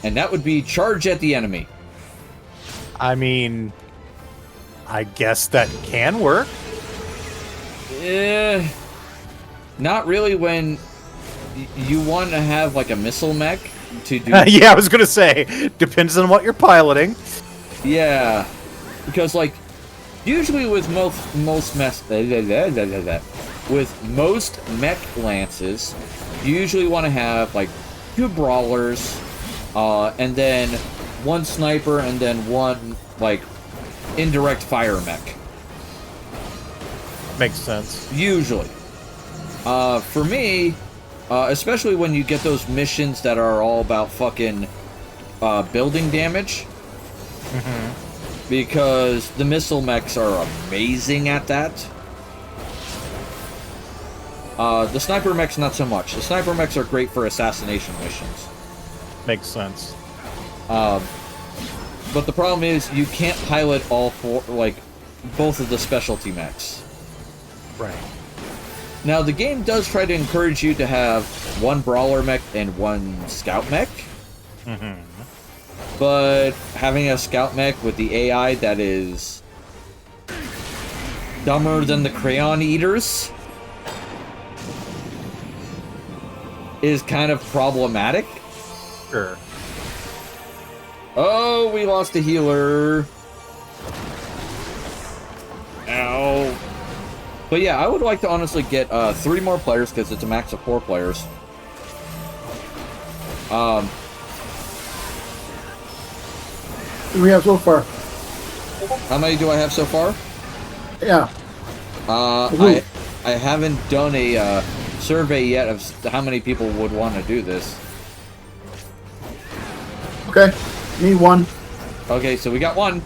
And that would be charge at the enemy. I mean, I guess that can work. Not really when you want to have like a missile mech to do. Yeah, I was gonna say, depends on what you're piloting. Yeah, because like usually with most mech lances, you usually want to have like 2 brawlers, and then 1 sniper, and then 1 like indirect fire mech. Makes sense. Usually. For me, especially when you get those missions that are all about fucking building damage, because the missile mechs are amazing at that. The sniper mechs not so much. The sniper mechs are great for assassination missions. Makes sense. But the problem is you can't pilot all 4, like both of the specialty mechs. Right. Now, the game does try to encourage you to have 1 brawler mech and 1 scout mech. But having a scout mech with the AI that is dumber than the crayon eaters is kind of problematic. Sure. Oh, we lost a healer. Ow. But yeah, I would like to honestly get 3 more players, because it's a max of 4 players. What do we have so far? How many do I have so far? Yeah. I haven't done a survey yet of how many people would want to do this. Okay. Need 1. Okay, so we got 1.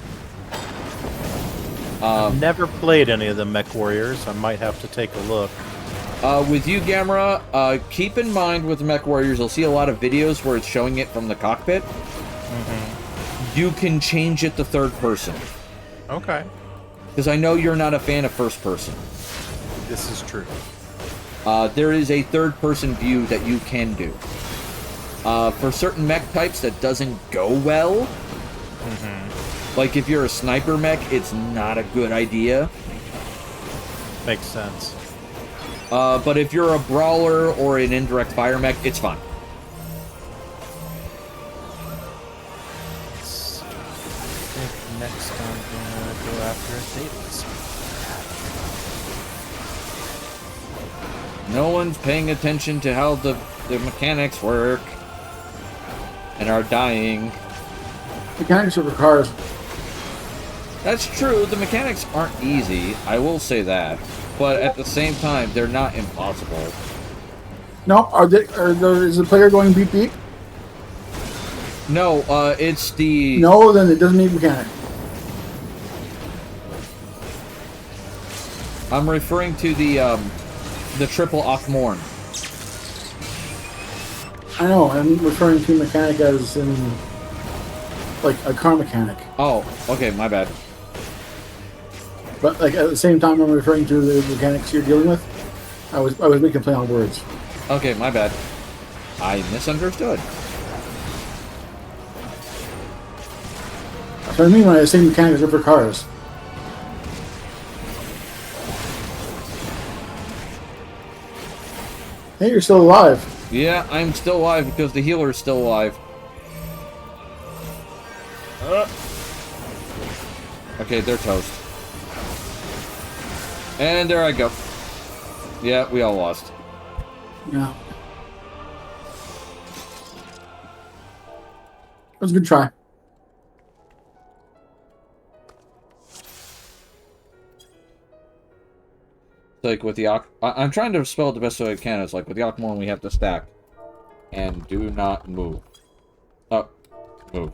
I've never played any of the Mech Warriors. I might have to take a look. With you, Gamera, keep in mind with the Mech Warriors, you'll see a lot of videos where it's showing it from the cockpit. You can change it to 3rd person. Okay. Because I know you're not a fan of 1st person. This is true. There is a 3rd person view that you can do. For certain mech types, that doesn't go well. Like if you're a sniper mech, it's not a good idea. Makes sense. But if you're a brawler or an indirect fire mech, it's fine. I think next I'm gonna go after Hades. No one's paying attention to how the mechanics work. and are dying. Mechanics are for cars. That's true. The mechanics aren't easy. I will say that. But at the same time, they're not impossible. No, is the player going beep beep? No, it's the... No, then it doesn't need mechanic. I'm referring to the triple Morn. I know, I'm referring to mechanic as in, like, a car mechanic. Oh, okay, my bad. But, like, at the same time I'm referring to the mechanics you're dealing with, I was making play on words. Okay, my bad. I misunderstood. That's what I mean when I say mechanics are for cars. Hey, you're still alive. Yeah, I'm still alive because the healer's still alive. Okay, they're toast. And there I go. Yeah, we all lost. Yeah. It was a good try. Like with the I'm trying to spell it the best way I can. It's like with the Aquamon we have to stack. And do not move. Oh, move.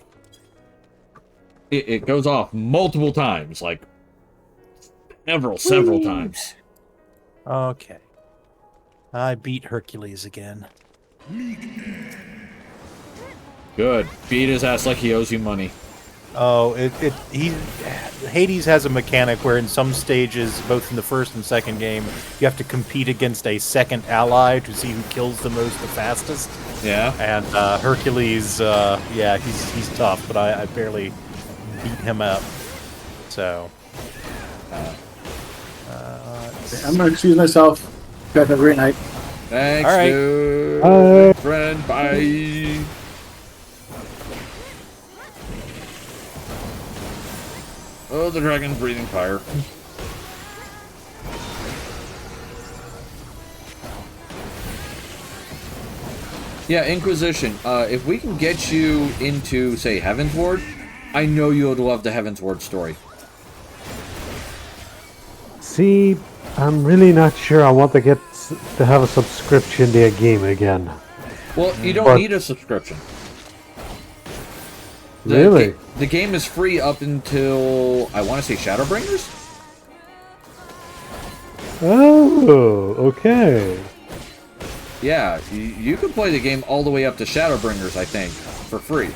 It goes off multiple times, like several times. Okay. I beat Hercules again. Good. Beat his ass like he owes you money. Oh, Hades has a mechanic where in some stages, both in the first and second game, you have to compete against a second ally to see who kills the most the fastest. Yeah. And Hercules, yeah, he's tough, but I barely beat him up. So. I'm gonna excuse myself. You guys have a great night. Thanks, all right. Dude. Friend, bye. Oh, the dragon's breathing fire. Yeah, Inquisition. If we can get you into, say, Heaven's Ward, I know you would love the Heaven's Ward story. See, I'm really not sure I want to have a subscription to a game again. Well, you don't need a subscription. Really? The game is free up until, I want to say, Shadowbringers? Oh, okay. Yeah, you can play the game all the way up to Shadowbringers, I think, for free.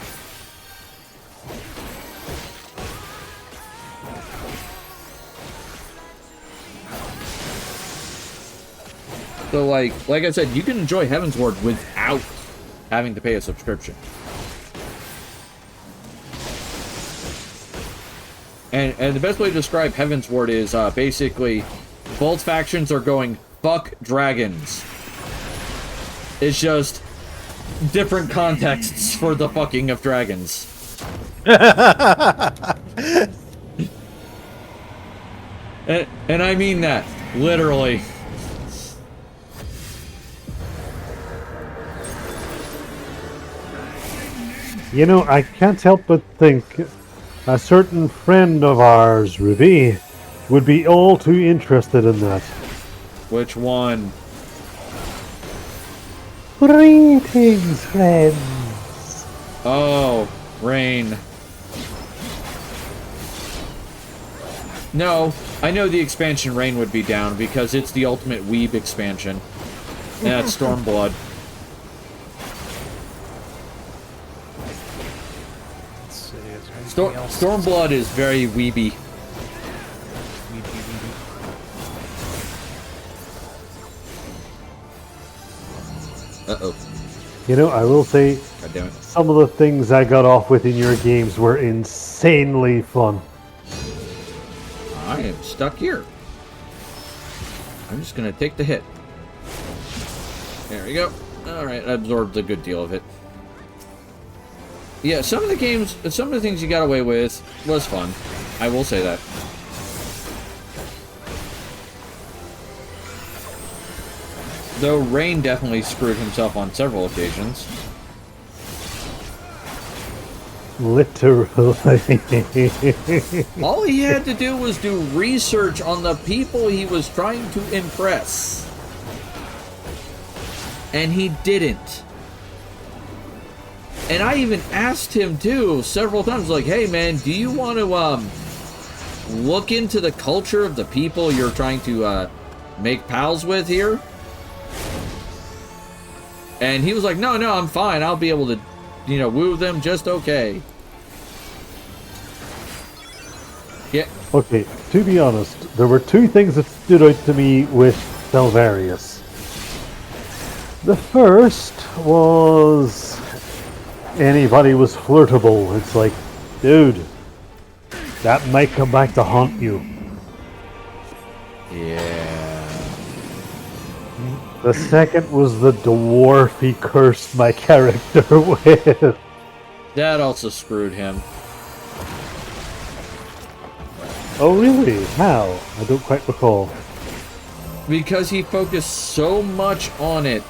So, like I said, you can enjoy Heaven's Ward without having to pay a subscription. And the best way to describe Heaven's Ward is basically both factions are going, fuck dragons. It's just different contexts for the fucking of dragons. and I mean that, literally. You know, I can't help but think a certain friend of ours, Ruby, would be all too interested in that. Which one? Greetings, friends. Oh, Rain. No, I know the expansion Rain would be down because it's the ultimate weeb expansion. And that's Stormblood. Stormblood is very weeby. Uh-oh. You know, I will say, God damn it. some of the things I got off with in your games were insanely fun. I am stuck here. I'm just gonna take the hit. There we go. Alright, I absorbed a good deal of it. Yeah, some of the things you got away with was fun. I will say that. Though Rain definitely screwed himself on several occasions. Literally. All he had to do was do research on the people he was trying to impress. And he didn't. And I even asked him too several times, like, hey man, do you want to look into the culture of the people you're trying to make pals with here? And he was like, no, I'm fine. I'll be able to, woo them just okay. Yeah. Okay, to be honest, there were two things that stood out to me with Salvarius. The first was anybody was flirtable. It's like, dude, that might come back to haunt you. Yeah. The second was the dwarf he cursed my character with. That also screwed him. Oh really? How? I don't quite recall. Because he focused so much on it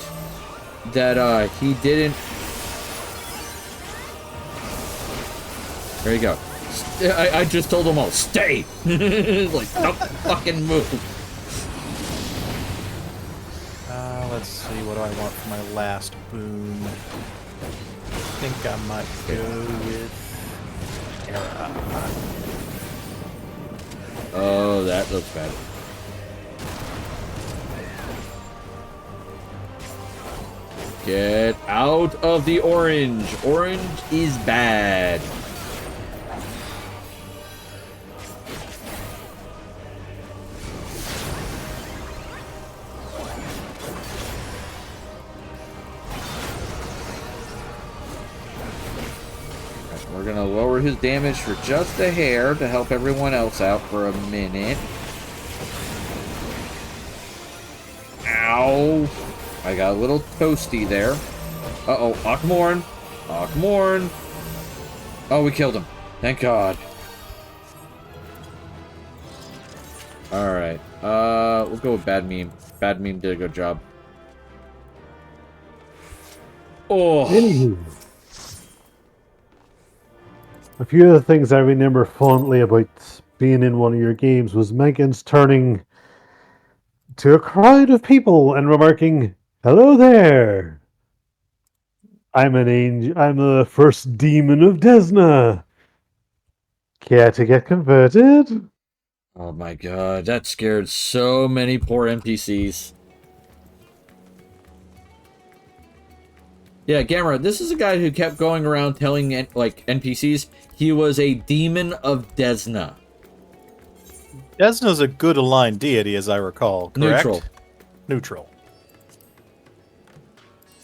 that he didn't... There you go. I just told them all, stay! Like, don't fucking move. Let's see, what do I want for my last boon? I think I might go with Era. Oh, that looks bad. Get out of the orange. Orange is bad. We're gonna lower his damage for just a hair to help everyone else out for a minute. Ow! I got a little toasty there. Uh-oh, Akmorn! Akmorn! Oh, we killed him. Thank God. Alright. We'll go with Bad Meme. Bad Meme did a good job. Oh! Anywho. A few of the things I remember fondly about being in one of your games was Megan's turning to a crowd of people and remarking, "Hello there! I'm an angel. I'm the first demon of Desna. Care to get converted?" Oh my God, that scared so many poor NPCs. Yeah, Gamera, this is a guy who kept going around telling, NPCs he was a demon of Desna. Desna's a good aligned deity, as I recall, correct? Neutral. Neutral.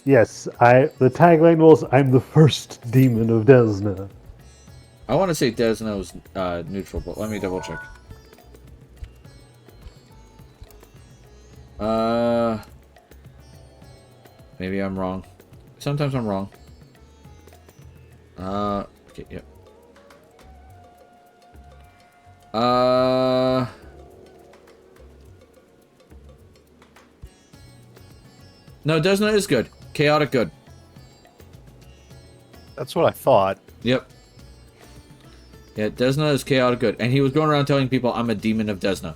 Yes, the tagline was, "I'm the first demon of Desna." I want to say Desna was neutral, but let me double check. Maybe I'm wrong. Sometimes I'm wrong. Okay, yep. No, Desna is good. Chaotic good. That's what I thought. Yep. Yeah, Desna is chaotic good. And he was going around telling people, I'm a demon of Desna.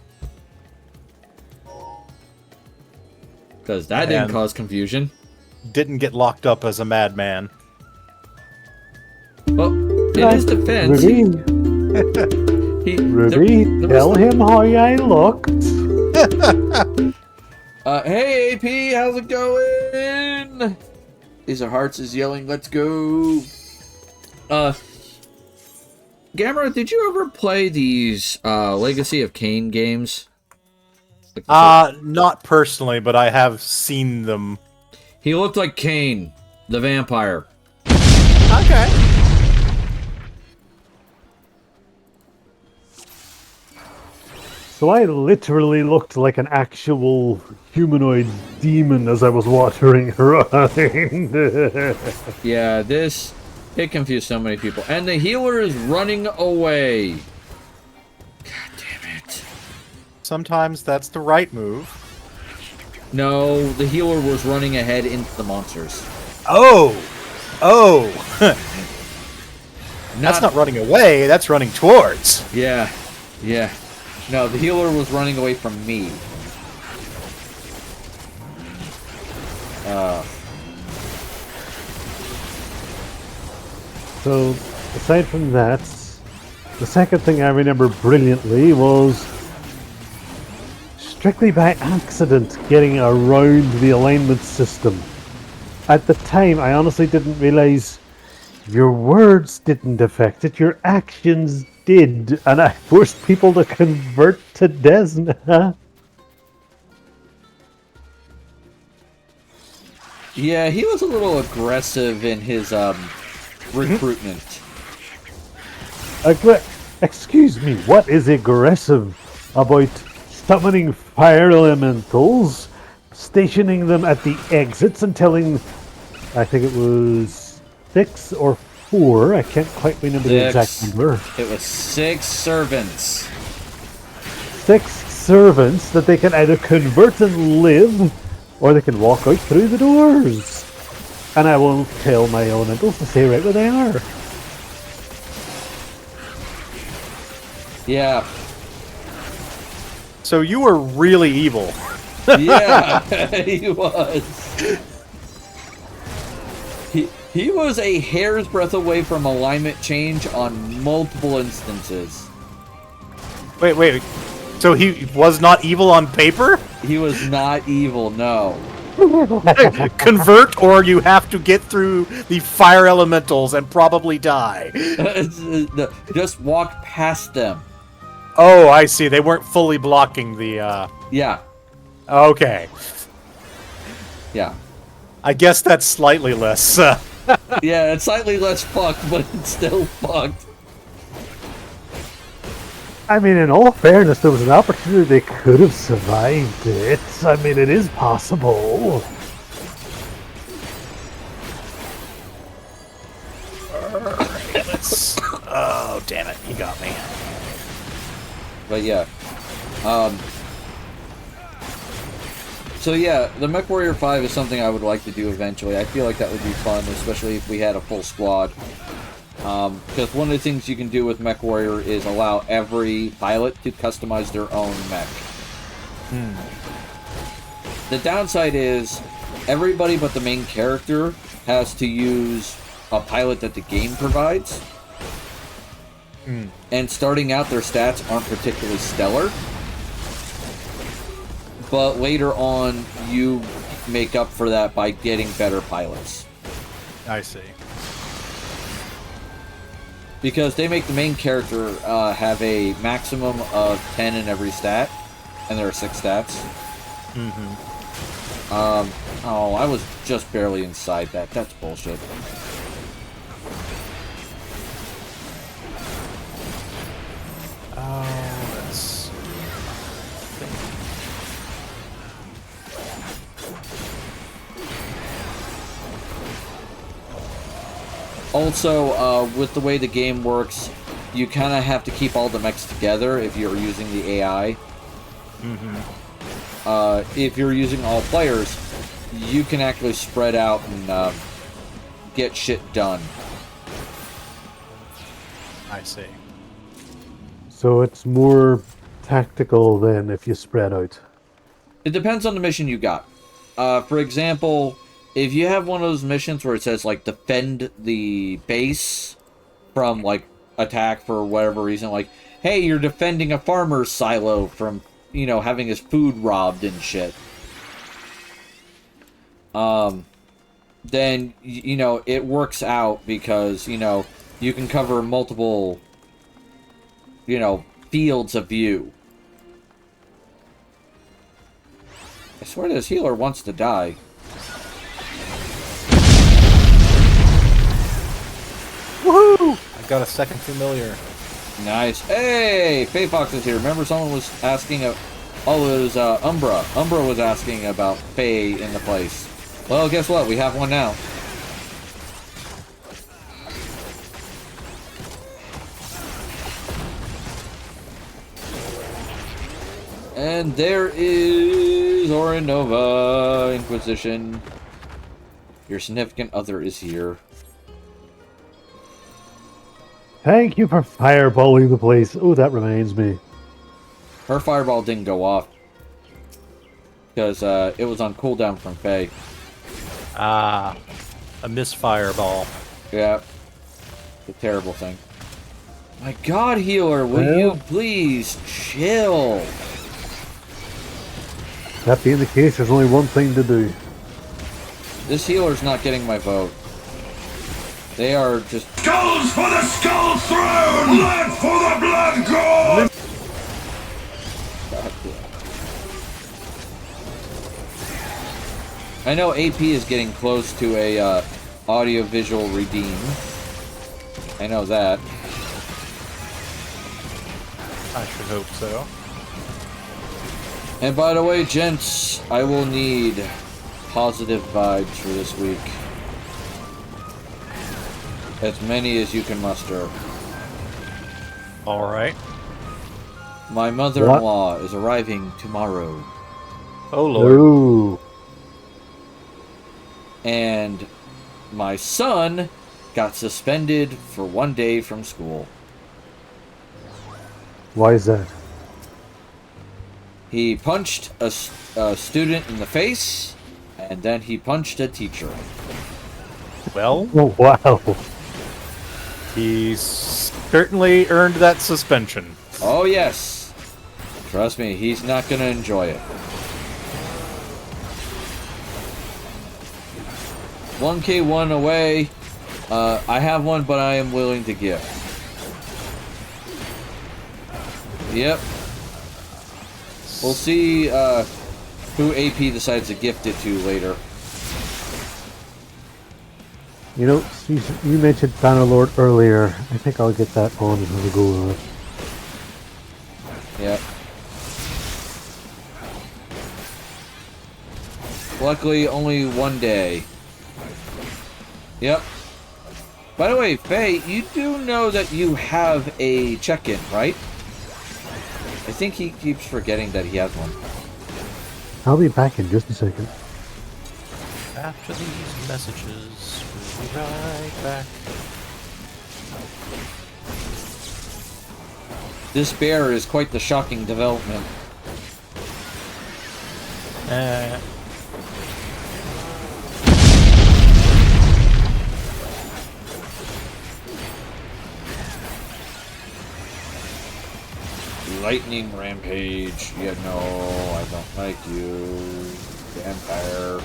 Because that didn't cause confusion. Didn't get locked up as a madman. Well, in his defense... Ruby, tell him how I looked. Hey, AP, how's it going? These are Hearts is yelling, let's go. Gamera, did you ever play these Legacy of Kain games? Not personally, but I have seen them. He looked like Kain, the vampire. Okay. So I literally looked like an actual humanoid demon as I was wandering around. Yeah, it confused so many people. And the healer is running away. God damn it. Sometimes that's the right move. No, the healer was running ahead into the monsters. Oh! That's not running away, that's running towards. Yeah. Yeah. No, the healer was running away from me. So, aside from that, the second thing I remember brilliantly was strictly by accident getting around the alignment system. At the time, I honestly didn't realize your words didn't affect it, your actions did, and I forced people to convert to Desna. Yeah, he was a little aggressive in his recruitment. Excuse me, what is aggressive about summoning fire elementals, stationing them at the exits and telling, I think it was 6 or 4, I can't quite remember the exact number. It was 6 servants. 6 servants that they can either convert and live, or they can walk out through the doors. And I will tell my elementals to stay right where they are. Yeah. So you were really evil. Yeah, he was. He was a hair's breadth away from alignment change on multiple instances. Wait. So he was not evil on paper? He was not evil, no. Convert, or you have to get through the fire elementals and probably die. Just walk past them. Oh, I see. They weren't fully blocking the, Yeah. Okay. Yeah. I guess that's slightly less, Yeah, it's slightly less fucked, but it's still fucked. I mean, in all fairness, there was an opportunity they could have survived it. I mean, it is possible. Oh, damn it. He got me. But yeah. So yeah, the MechWarrior 5 is something I would like to do eventually. I feel like that would be fun, especially if we had a full squad. Because one of the things you can do with MechWarrior is allow every pilot to customize their own mech. The downside is, everybody but the main character has to use a pilot that the game provides. And starting out, their stats aren't particularly stellar. But later on, you make up for that by getting better pilots. I see. Because they make the main character have a maximum of 10 in every stat. And there are 6 stats. Oh, I was just barely inside that. That's bullshit. Let's... Also, with the way the game works, you kind of have to keep all the mechs together if you're using the AI. If you're using all players, you can actually spread out and get shit done. I see. So it's more tactical than if you spread out. It depends on the mission you got. For example, if you have one of those missions where it says, like, defend the base from, like, attack for whatever reason, like, hey, you're defending a farmer's silo from, you know, having his food robbed and shit. Then, you know, it works out because, you know, you can cover multiple, you know, fields of view. I swear this healer wants to die. Woohoo! I got a second familiar. Nice. Hey! Faye Fox is here. Remember someone was asking... Oh, it was Umbra. Umbra was asking about Faye in the place. Well, guess what? We have one now. And there is Orinova Inquisition. Your significant other is here. Thank you for fireballing the place. Oh, that reminds me. Her fireball didn't go off. Because it was on cooldown from Faye. Ah, a misfireball. Yeah. It's a terrible thing. My god, healer, will you please chill? That being the case, there's only one thing to do. This healer's not getting my vote. They are just... Skulls for the skull throne! Blood for the blood god! I know AP is getting close to a audio-visual redeem. I know that. I should hope so. And by the way, gents, I will need positive vibes for this week. As many as you can muster. Alright. My mother-in-law is arriving tomorrow. Oh, Lord. Ooh. And my son got suspended for 1 day from school. Why is that? He punched a student in the face, and then he punched a teacher. Well, Oh, wow. he's certainly earned that suspension. Oh, yes. Trust me, he's not going to enjoy it. 1K1 away. I have one, but I am willing to give. Yep. We'll see who AP decides to gift it to later. You know, you mentioned Bannerlord earlier. I think I'll get that on and have a go with it. Yep. Luckily, only 1 day. Yep. By the way, Faye, you do know that you have a check-in, right? I think he keeps forgetting that he has one. I'll be back in just a second. After these messages, we'll be right back. This bear is quite the shocking development. Lightning rampage. Yeah, no, I don't like you. Vampire.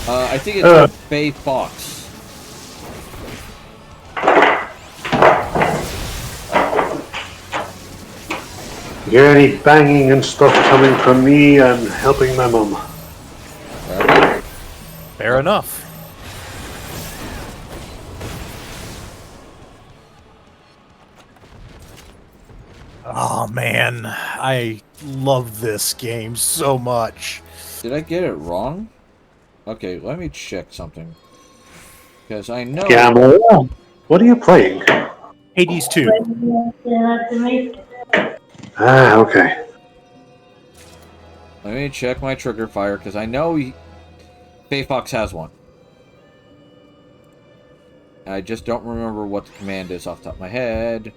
I think it's Faye Fox. Hear any banging and stuff coming from me? I'm helping my mum. Fair enough. Oh man, I love this game so much. Did I get it wrong? Okay, let me check something. Because I know... Gamble. What are you playing? Hades 2. Ah, okay. Let me check my trigger fire, because I know Faye Fox has one. I just don't remember what the command is off the top of my head.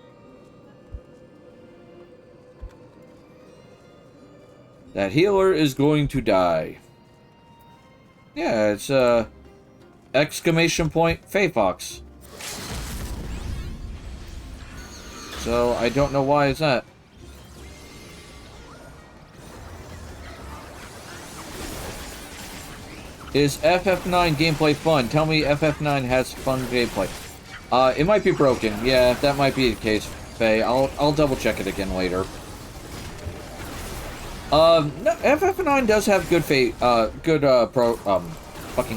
That healer is going to die. Yeah, it's exclamation point Faye Fox. So I don't know why it's that. Is FF9 gameplay fun? Tell me FF9 has fun gameplay. It might be broken. Yeah, that might be the case, Faye. I'll double check it again later. No, FF9 does have good fucking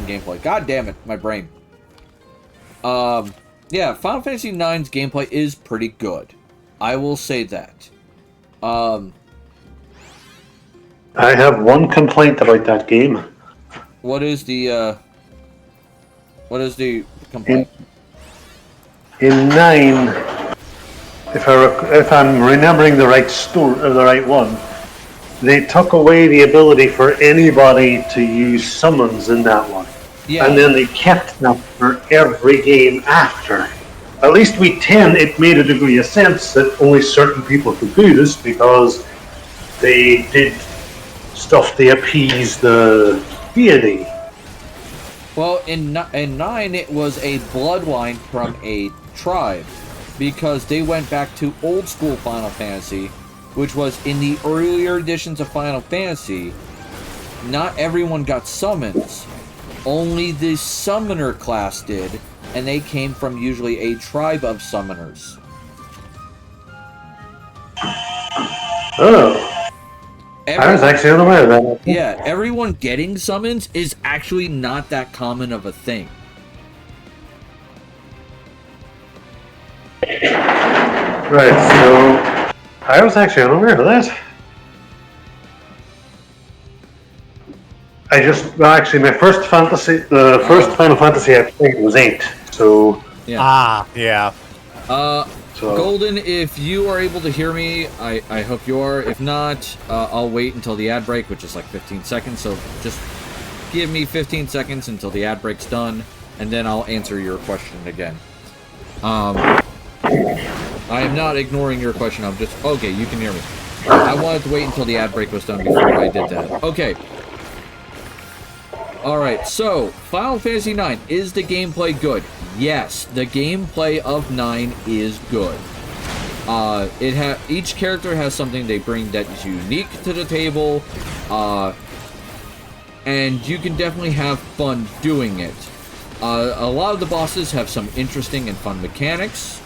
gameplay. God damn it, my brain. Yeah, Final Fantasy IX's gameplay is pretty good. I will say that. I have one complaint about that game. What is the complaint? In 9, if I'm remembering the right story, or the right one, they took away the ability for anybody to use summons in that one. Yeah. And then they kept them for every game after. At least with 10, it made a degree of sense that only certain people could do this because they did stuff to appease the deity. Well, in 9, it was a bloodline from a tribe, because they went back to old school Final Fantasy, which was in the earlier editions of Final Fantasy, not everyone got summons. Only the summoner class did, and they came from usually a tribe of summoners. Oh. I was actually unaware of that. Yeah, everyone getting summons is actually not that common of a thing. Right, so I was actually unaware of that. My first fantasy, the first Final Fantasy I played was 8, so... Yeah. Yeah. Golden, if you are able to hear me, I hope you are. If not, I'll wait until the ad break, which is like 15 seconds, so just give me 15 seconds until the ad break's done, and then I'll answer your question again. I am not ignoring your question, I'm just... Okay, you can hear me. I wanted to wait until the ad break was done before I did that. Okay. Alright, so, Final Fantasy IX, is the gameplay good? Yes, the gameplay of 9 is good. Each character has something they bring that is unique to the table, and you can definitely have fun doing it. A lot of the bosses have some interesting and fun mechanics.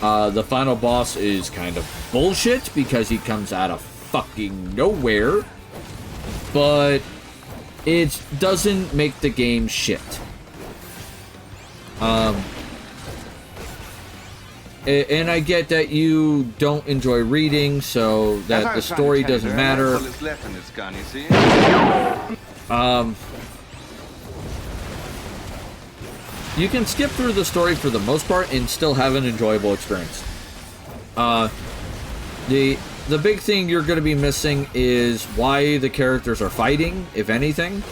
The final boss is kind of bullshit because he comes out of fucking nowhere, but it doesn't make the game shit. And I get that you don't enjoy reading, so that the story doesn't matter. You can skip through the story for the most part and still have an enjoyable experience. The big thing you're going to be missing is why the characters are fighting, if anything.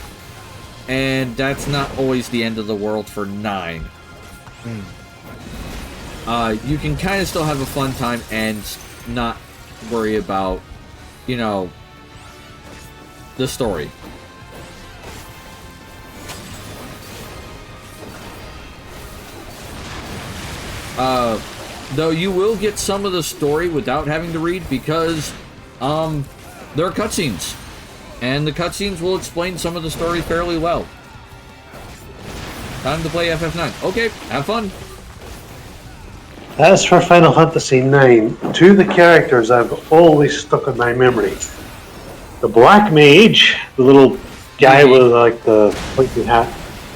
And that's not always the end of the world for 9. You can kind of still have a fun time and not worry about, you know, the story. Though you will get some of the story without having to read because there are cutscenes. And the cutscenes will explain some of the story fairly well. Time to play FF9. Okay, have fun. As for Final Fantasy IX, 2 of the characters I've always stuck in my memory. The Black Mage, the little guy with like the pointy hat.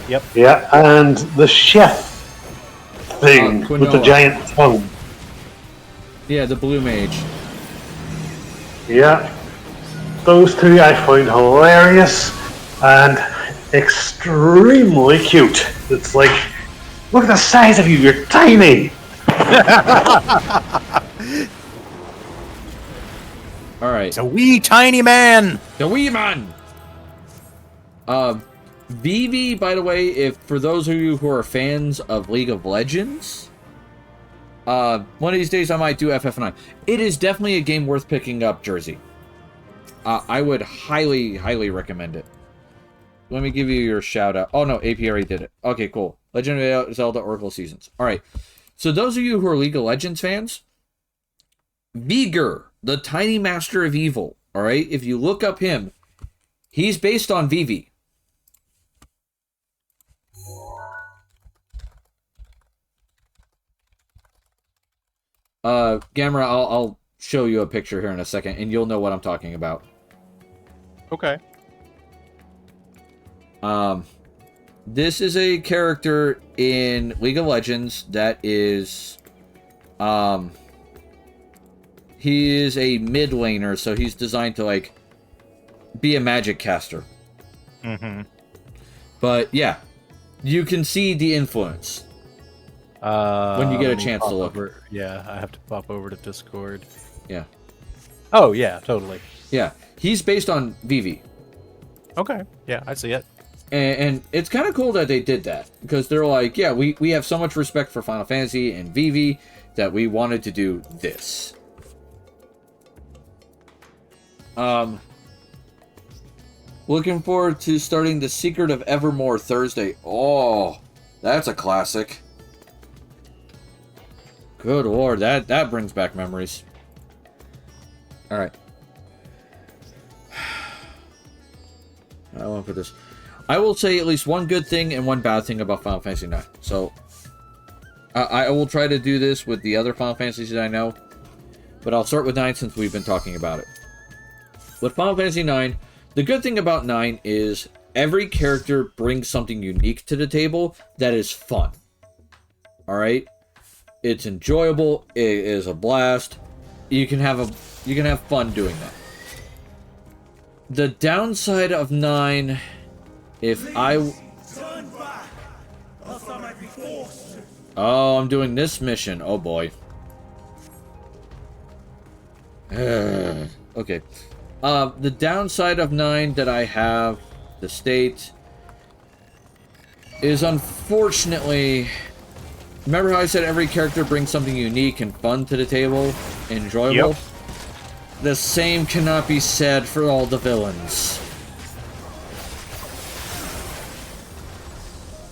Yep. Yeah, and the chef thing with the giant tongue. Yeah, the Blue Mage. Yeah. Those 2 I find hilarious and extremely cute. It's like, look at the size of you, you're tiny! Alright. It's a wee tiny man! The wee man! Vivi, by the way, if for those of you who are fans of League of Legends, one of these days I might do FF9. It is definitely a game worth picking up, Jersey. I would highly, highly recommend it. Let me give you your shout out. Oh no, AP already did it. Okay, cool. Legend of Zelda Oracle Seasons. Alright. So those of you who are League of Legends fans, Vigor, the Tiny Master of Evil. Alright, if you look up him, he's based on Vivi. Gamera, I'll show you a picture here in a second, and you'll know what I'm talking about. Okay. This is a character in League of Legends that is, he is a mid laner, so he's designed to, like, be a magic caster. Mm-hmm. But, yeah, you can see the influence. When you get a chance to look. Yeah, I have to pop over to Discord. Yeah. Oh, yeah, totally. Yeah, he's based on Vivi. Okay, yeah, I see it. And it's kind of cool that they did that, because they're like, yeah, we have so much respect for Final Fantasy and Vivi that we wanted to do this. Looking forward to starting The Secret of Evermore Thursday. Oh, that's a classic. Good lord, that brings back memories. Alright. I won't put this. I will say at least one good thing and one bad thing about Final Fantasy IX. So, I will try to do this with the other Final Fantasies that I know, but I'll start with 9 since we've been talking about it. With Final Fantasy IX, the good thing about 9 is every character brings something unique to the table that is fun. Alright? It's enjoyable, it is a blast. You can have fun doing that. The downside of 9, Oh, I'm doing this mission. Oh boy. Okay. The downside of 9 that I have, the state, is unfortunately... Remember how I said every character brings something unique and fun to the table? Enjoyable? Yep. The same cannot be said for all the villains.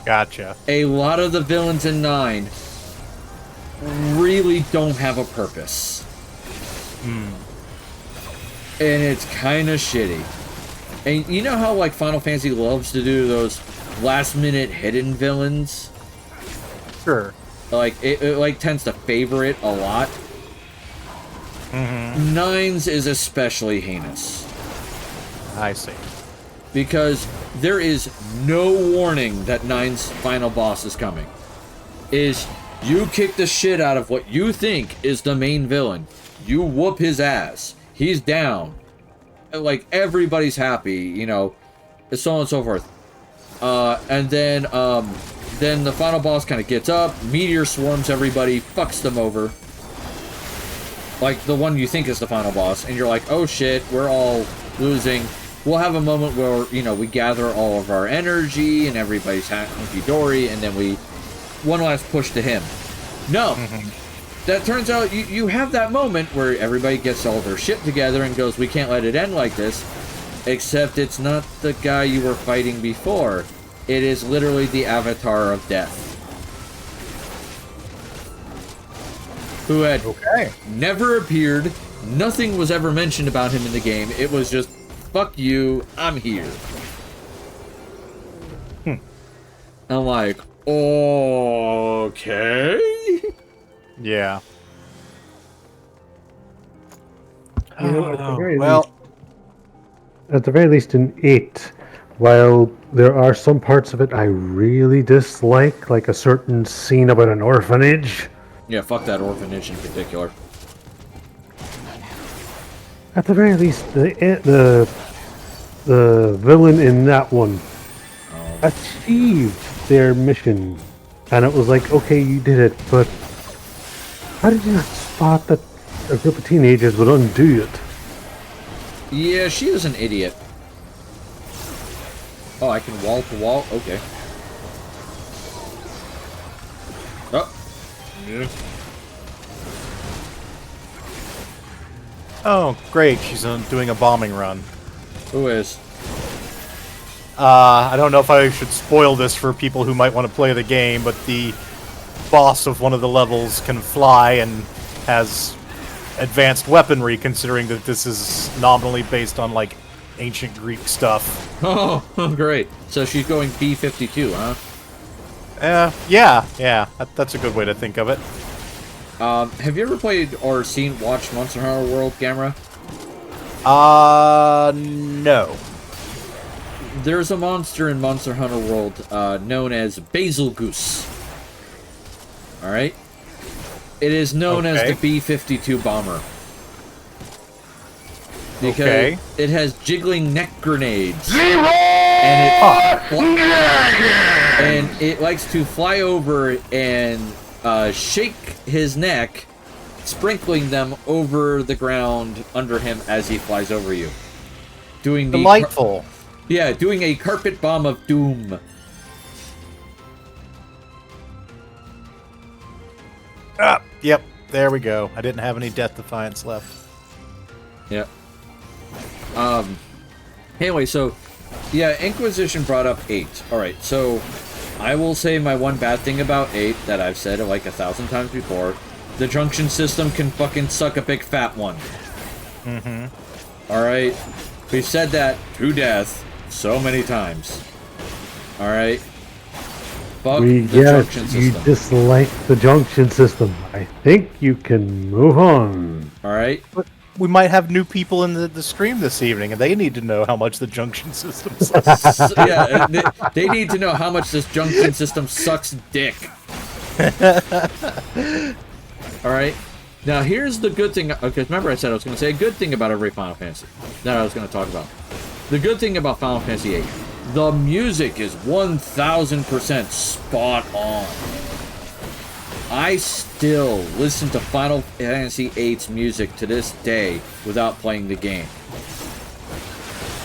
Gotcha. A lot of the villains in 9 really don't have a purpose. And it's kind of shitty. And you know how, like, Final Fantasy loves to do those last-minute hidden villains? Sure. Like, it like, tends to favor it a lot. 9's is especially heinous. I see. Because there is no warning that 9's final boss is coming. You kick the shit out of what you think is the main villain. You whoop his ass. He's down. Like, everybody's happy, you know, so on and so forth. And then the final boss kind of gets up, meteor swarms everybody, fucks them over. Like, the one you think is the final boss, and you're like, oh shit, we're all losing. We'll have a moment where, you know, we gather all of our energy, and everybody's hunky-dory, and then one last push to him. No! That turns out you have that moment where everybody gets all their shit together and goes, we can't let it end like this. Except it's not the guy you were fighting before. It is literally the Avatar of Death. Who had never appeared. Nothing was ever mentioned about him in the game. It was just, fuck you, I'm here. I'm like, okay. Yeah. You know, at the very least in 8, while there are some parts of it I really dislike, like a certain scene about an orphanage. Yeah, fuck that orphanage in particular. At the very least, the villain in that one achieved their mission, and it was like, okay, you did it, but how did you not spot that a group of teenagers would undo it? Yeah, she is an idiot. Oh, I can wall to wall? Okay. Oh. Yeah. Oh, great. She's doing a bombing run. Who is? I don't know if I should spoil this for people who might want to play the game, but the boss of one of the levels can fly and has advanced weaponry, considering that this is nominally based on, like, ancient Greek stuff. Oh, great. So she's going B-52, huh? Yeah. That's a good way to think of it. Have you ever played or watched Monster Hunter World, Gamera? No. There's a monster in Monster Hunter World, known as Basil Goose. Alright? It is known as the B-52 bomber. Because it has jiggling neck grenades. And it likes to fly over and shake his neck sprinkling them over the ground under him as he flies over you. Doing the Delightful. Yeah, doing a carpet bomb of doom. Yep, there we go. I didn't have any Death Defiance left. Yep. Anyway, so, yeah, Inquisition brought up 8. Alright, so, I will say my one bad thing about 8 that I've said like 1,000 times before. The junction system can fucking suck a big fat one. Mm-hmm. Alright? We've said that to death so many times. Alright? Fuck the junction system. You dislike the junction system. I think you can move on. Alright? But we might have new people in the stream this evening, and they need to know how much the junction system sucks. Yeah, they need to know how much this junction system sucks dick. Alright? Now, here's the good thing. Okay, remember I said I was going to say a good thing about every Final Fantasy that I was going to talk about. The good thing about Final Fantasy VIII. The music is 1000% spot on. I still listen to Final Fantasy VIII's music to this day without playing the game.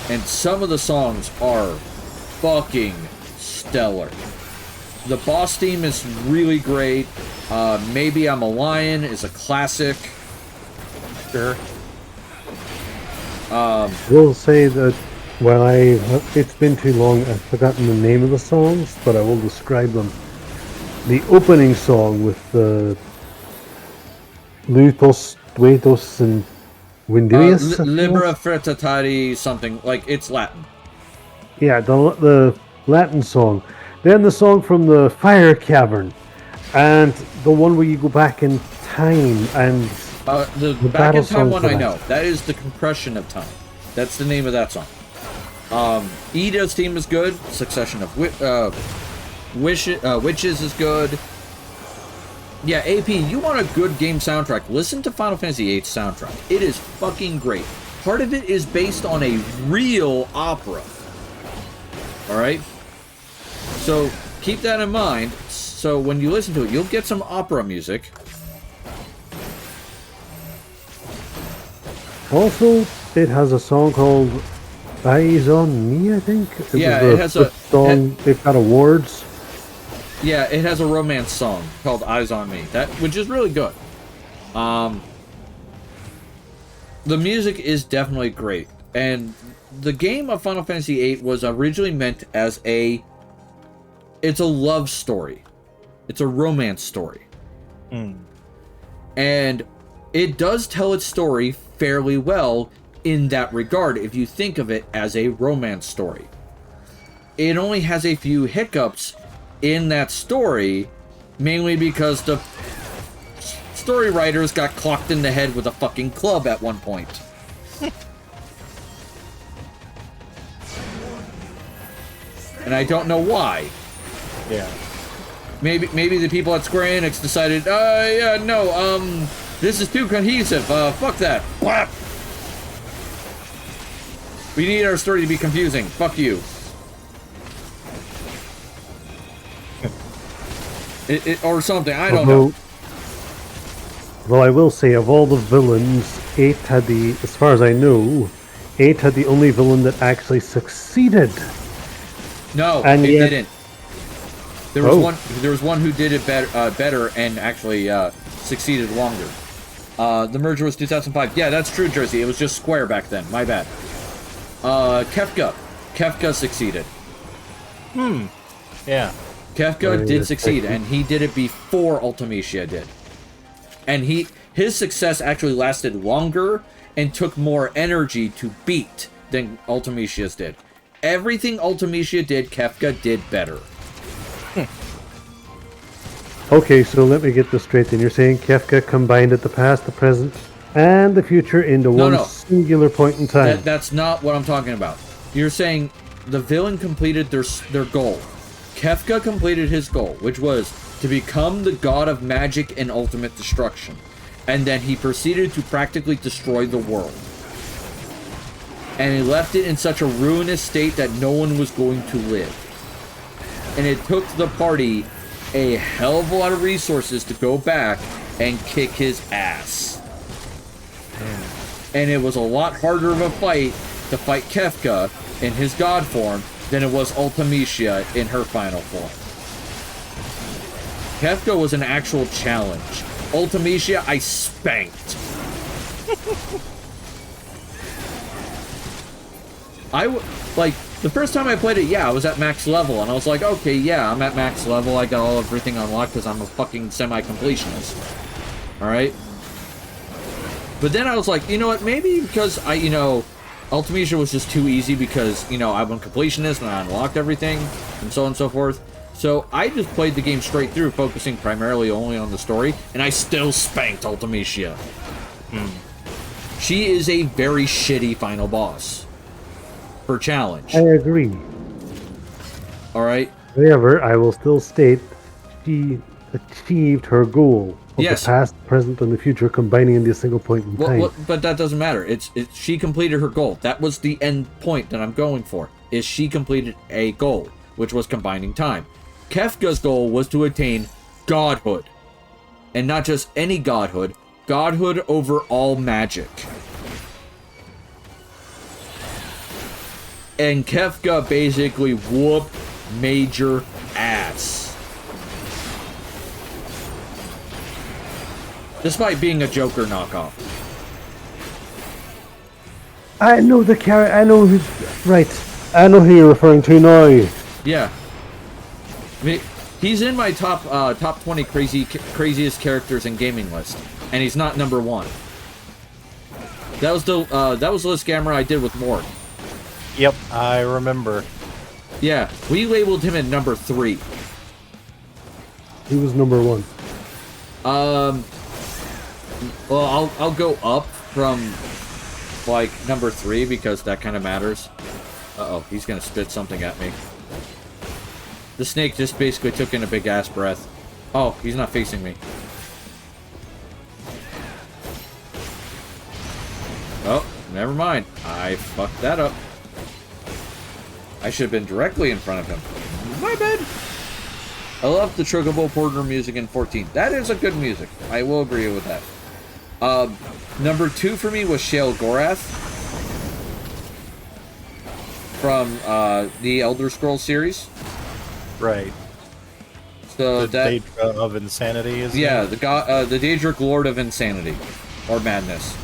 And some of the songs are fucking stellar. The boss theme is really great. Maybe I'm a Lion is a classic. Sure. We'll say that it's been too long, I've forgotten the name of the songs, but I will describe them. The opening song with the Luthos, Duetos, and Windius? Libera Fretatari something, like, it's Latin. Yeah, the Latin song. Then the song from the Fire Cavern. And the one where you go back in time and... the Back in Time one I know. That is the Compression of Time. That's the name of that song. Ida's theme is good. Succession of Witches is good. Yeah, AP, you want a good game soundtrack, listen to Final Fantasy VIII soundtrack. It is fucking great. Part of it is based on a real opera. Alright? So, keep that in mind. So, when you listen to it, you'll get some opera music. Also, it has a song called Eyes on Me, I think. It has a song. It got awards. Yeah, it has a romance song called Eyes on Me, which is really good. The music is definitely great, and the game of Final Fantasy VIII was originally meant as it's a love story. It's a romance story. And it does tell its story fairly well in that regard, if you think of it as a romance story. It only has a few hiccups in that story, mainly because the story writers got clocked in the head with a fucking club at one point. And I don't know why. Yeah. Maybe the people at Square Enix decided, this is too cohesive, fuck that. Blah. We need our story to be confusing. Fuck you. Or something, I don't know. Well, I will say, of all the villains, 8 had as far as I know, 8 had the only villain that actually succeeded. No, it didn't. There was one who did it better and actually succeeded longer. The merger was 2005. Yeah, that's true, Jersey. It was just Square back then. My bad. Kefka succeeded. Yeah. Kefka did succeed, and he did it before Ultimecia did. And his success actually lasted longer and took more energy to beat than Ultimecia's did. Everything Ultimecia did, Kefka did better. Okay, so let me get this straight then. You're saying Kefka combined at the past, the present, and the future into one singular point in time. That's not what I'm talking about. You're saying the villain completed their goal. Kefka completed his goal, which was to become the god of magic and ultimate destruction. And then he proceeded to practically destroy the world. And he left it in such a ruinous state that no one was going to live. And it took the party a hell of a lot of resources to go back and kick his ass. And it was a lot harder of a fight to fight Kefka in his god form than it was Ultimecia in her final form. Kefka was an actual challenge. Ultimecia, I spanked. Like, the first time I played it, yeah, I was at max level, and I was like, okay, yeah, I'm at max level, I got everything unlocked because I'm a fucking semi-completionist. Alright? But then I was like, you know what, maybe because Ultimecia was just too easy because, I'm a completionist and I unlocked everything, and so on and so forth. So I just played the game straight through, focusing primarily only on the story, and I still spanked Ultimecia. She is a very shitty final boss. For challenge. I agree. Alright? However, I will still state she achieved her goal of the past, present, and the future combining into a single point in time. But that doesn't matter. She completed her goal. That was the end point that I'm going for. Is she completed a goal, which was combining time. Kefka's goal was to attain godhood. And not just any godhood. Godhood over all magic. And Kefka basically whooped major ass. Despite being a Joker knockoff. I know the character. I know who's right. I know who you're referring to now. Yeah. I mean, he's in my top 20 craziest characters in gaming list, and he's not number 1. That was the list scammer I did with Mort. Yep, I remember. Yeah, we labeled him at number 3. He was number 1. Well, I'll go up from like number 3 because that kind of matters. Uh-oh, he's gonna spit something at me. The snake just basically took in a big ass breath. Oh, he's not facing me. Oh, never mind. I fucked that up. I should have been directly in front of him. My bad. I love the Chocobo Porter music in 14. That is a good music. I will agree with that. Number 2 for me was Shale Gorath from the Elder Scrolls series. Right. So the Daedra of Insanity is the Daedric Lord of Insanity or Madness.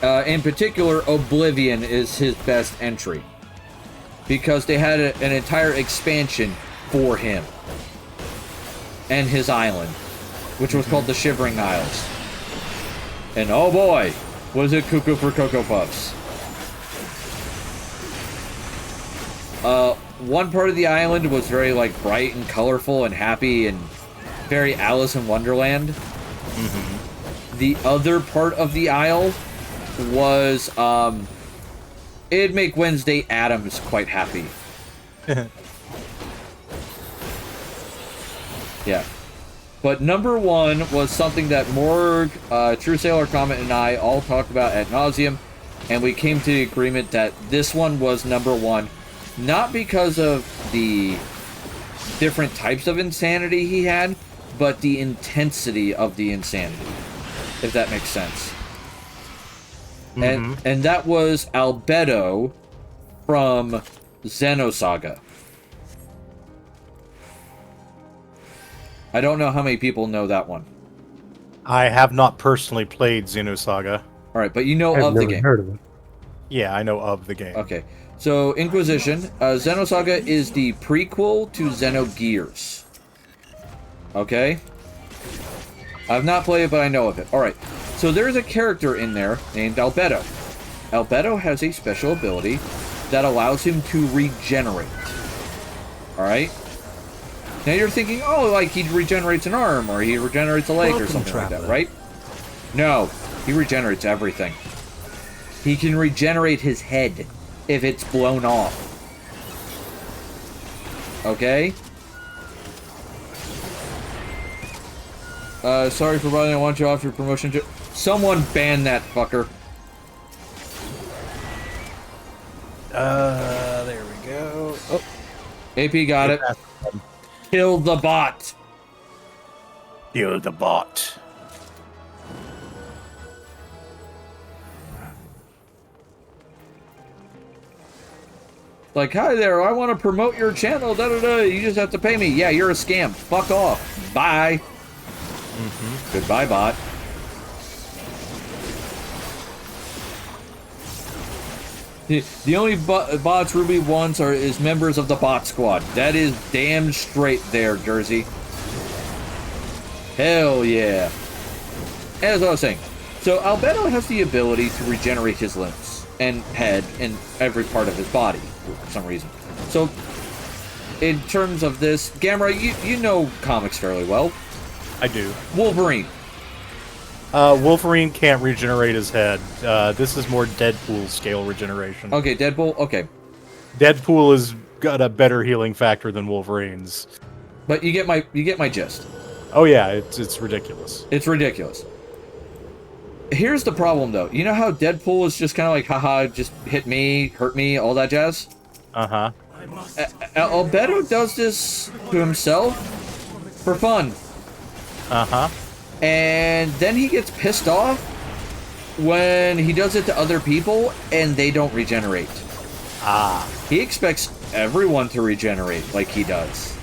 In particular, Oblivion is his best entry because they had an entire expansion for him and his island, which was called the Shivering Isles. And oh boy, was it cuckoo for Cocoa Puffs. One part of the island was very like bright and colorful and happy and very Alice in Wonderland. Mm-hmm. The other part of the isle was it'd make Wednesday Addams quite happy. Yeah. But number 1 was something that Morg, True Sailor Comet, and I all talked about ad nauseum, and we came to the agreement that this one was number 1, not because of the different types of insanity he had, but the intensity of the insanity, if that makes sense. Mm-hmm. And that was Albedo from Xenosaga. I don't know how many people know that one. I have not personally played Xenosaga. Alright, but you know of the game. Heard of it. Yeah, I know of the game. Okay. So, Inquisition. Xenosaga is the prequel to Xenogears. Okay? I've not played it, but I know of it. Alright. So there's a character in there named Albedo. Albedo has a special ability that allows him to regenerate. Alright? Now you're thinking, oh, like he regenerates an arm, or he regenerates a leg, or something like that, right? No, he regenerates everything. He can regenerate his head if it's blown off. Okay? Sorry for bothering, I want you off your promotion. Someone ban that fucker. There we go. Oh. AP got it. Kill the bot. Kill the bot. Like, hi there, I want to promote your channel, da-da-da, you just have to pay me. Yeah, you're a scam. Fuck off. Bye. Goodbye, bot. The only bots Ruby wants is members of the bot squad. That is damn straight there, Jersey. Hell yeah. As I was saying, so Albedo has the ability to regenerate his limbs and head and every part of his body for some reason. So, in terms of this, Gamera, you know comics fairly well. I do. Wolverine. Wolverine can't regenerate his head. This is more Deadpool scale regeneration. Okay, Deadpool. Okay. Deadpool has got a better healing factor than Wolverine's. But you get my gist. Oh yeah, it's ridiculous. It's ridiculous. Here's the problem, though. You know how Deadpool is just kind of like, haha, just hit me, hurt me, all that jazz? Uh-huh. Albedo does this to himself for fun. Uh-huh. And then he gets pissed off when he does it to other people and they don't regenerate. Ah. He expects everyone to regenerate like he does.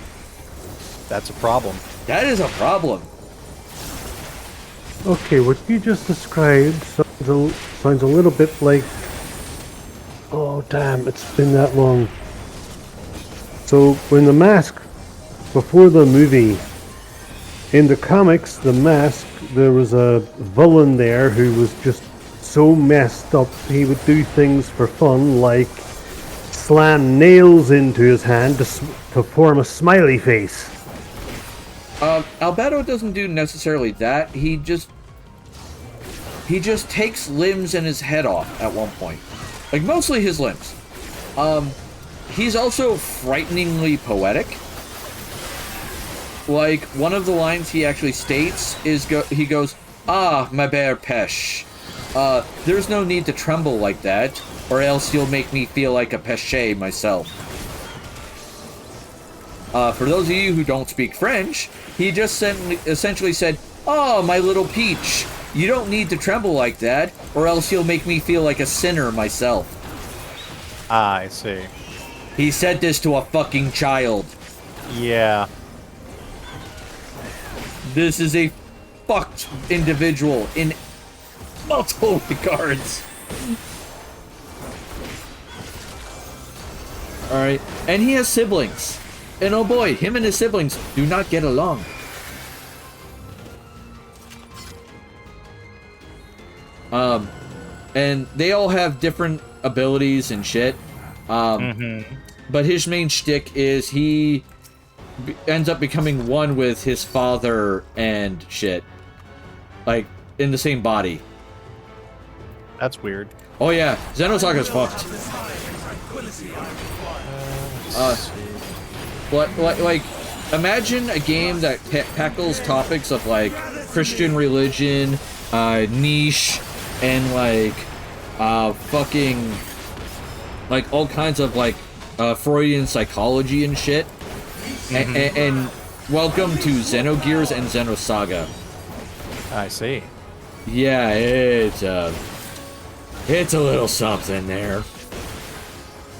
That's a problem. That is a problem. Okay, what you just described sounds a little bit like... Oh, damn, it's been that long. So, when The Mask, before the movie, in the comics, The Mask, there was a villain there who was just so messed up, he would do things for fun, like slam nails into his hand to form a smiley face. Albedo doesn't do necessarily that. He just takes limbs and his head off at one point. Like, mostly his limbs. He's also frighteningly poetic. Like, one of the lines he actually states is, he goes, "Ah, my bear pesh. There's no need to tremble like that, or else you'll make me feel like a peche myself." For those of you who don't speak French, he just essentially said, "Oh, my little peach, you don't need to tremble like that, or else you'll make me feel like a sinner myself." Ah, I see. He said this to a fucking child. Yeah. This is a fucked individual in multiple regards. Alright, and he has siblings. And oh boy, him and his siblings do not get along. And they all have different abilities and shit. But his main shtick is he ends up becoming one with his father and shit. Like, in the same body. That's weird. Oh yeah, Xenosaga's fucked. Like, imagine a game that tackles topics of, like, Christian religion, niche, and, like, fucking, like, all kinds of, like, Freudian psychology and shit. And welcome to Xenogears and Xenosaga. I see. Yeah, it's a little something there.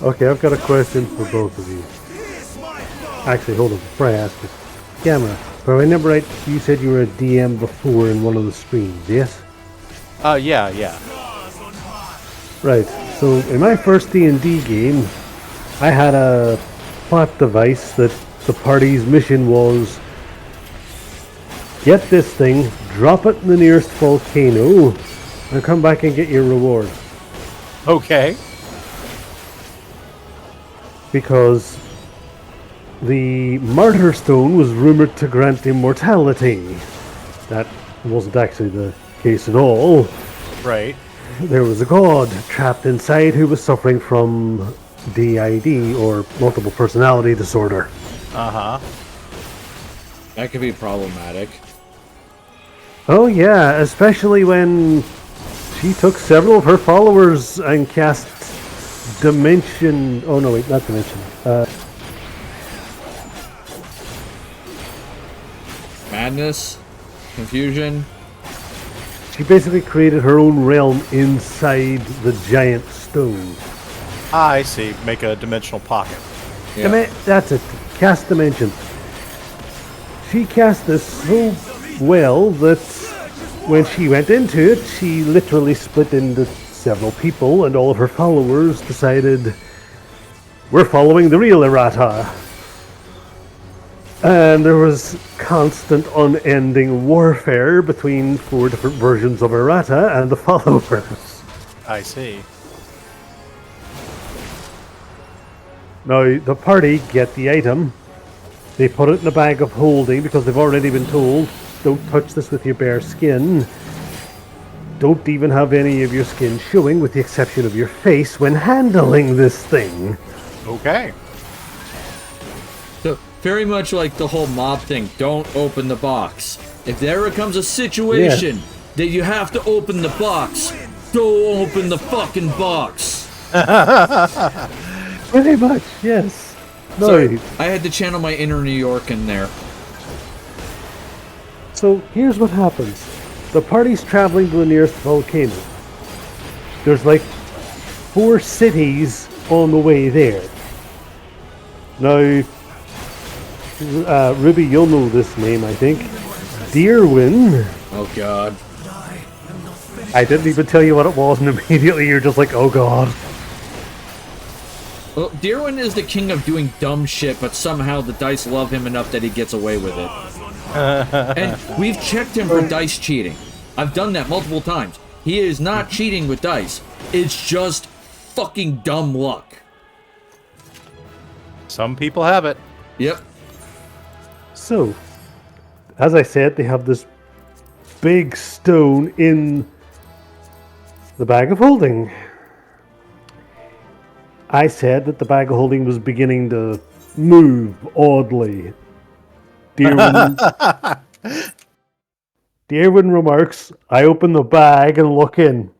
Okay, I've got a question for both of you. Actually, hold on, before I ask this. Gamera, if I remember right, you said you were a DM before in one of the streams, yes? Yeah. Right, so in my first D&D game, I had a plot device that the party's mission was get this thing, drop it in the nearest volcano, and come back and get your reward. Okay. Because the Martyr Stone was rumored to grant immortality. That wasn't actually the case at all. Right. There was a god trapped inside who was suffering from DID, or multiple personality disorder. Uh-huh. That could be problematic. Oh yeah, especially when she took several of her followers and cast Dimension... Oh no, wait, not Dimension. madness, confusion. She basically created her own realm inside the giant stone. I see. Make a dimensional pocket. Yeah. That's it. Cast dimension. She cast this so well that when she went into it, she literally split into several people, and all of her followers decided, we're following the real errata. And there was constant, unending warfare between 4 different versions of errata and the followers. I see. Now, the party get the item. They put it in a bag of holding because they've already been told, don't touch this with your bare skin. Don't even have any of your skin showing with the exception of your face when handling this thing. Okay. So, very much like the whole mob thing, don't open the box. If there comes a situation that you have to open the box, don't open the fucking box. Pretty much, yes. No. Sorry, I had to channel my inner New York in there. So here's what happens. The party's traveling to the nearest volcano. There's like 4 cities on the way there. Now, Ruby, you'll know this name, I think. Deerwin. Oh god. I didn't even tell you what it was, and immediately you're just like, oh god. Well, Deerwin is the king of doing dumb shit, but somehow the dice love him enough that he gets away with it. And we've checked him for dice cheating. I've done that multiple times. He is not cheating with dice. It's just fucking dumb luck. Some people have it. Yep. So, as I said, they have this big stone in the bag of holding. I said that the bag of holding was beginning to move oddly. Deerwin remarks, I open the bag and look in.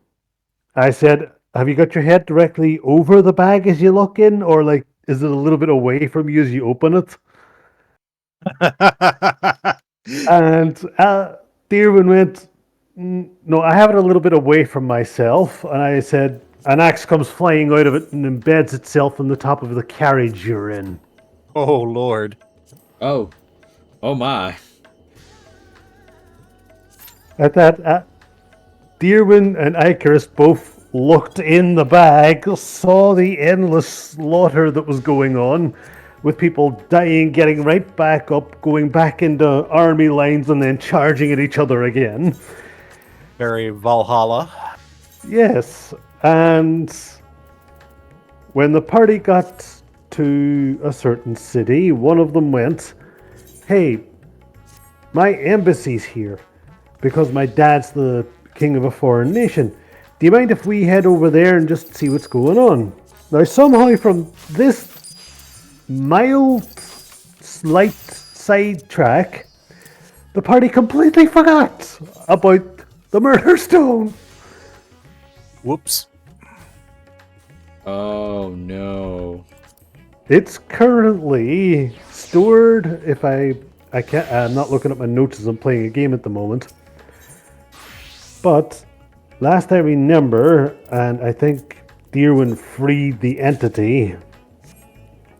I said, have you got your head directly over the bag as you look in, or like, is it a little bit away from you as you open it? And Deerwin went, no, I have it a little bit away from myself. And I said, an axe comes flying out of it and embeds itself in the top of the carriage you're in. Oh, Lord. Oh. Oh, my. At that, Deerwin and Icarus both looked in the bag, saw the endless slaughter that was going on, with people dying, getting right back up, going back into army lines, and then charging at each other again. Very Valhalla. Yes, and when the party got to a certain city, one of them went, hey, my embassy's here because my dad's the king of a foreign nation. Do you mind if we head over there and just see what's going on? Now, somehow from this mild, slight sidetrack, the party completely forgot about the murder stone. Whoops. Oh, no. It's currently stored, if I'm not looking at my notes as I'm playing a game at the moment. But last I remember, and I think Deerwin freed the entity,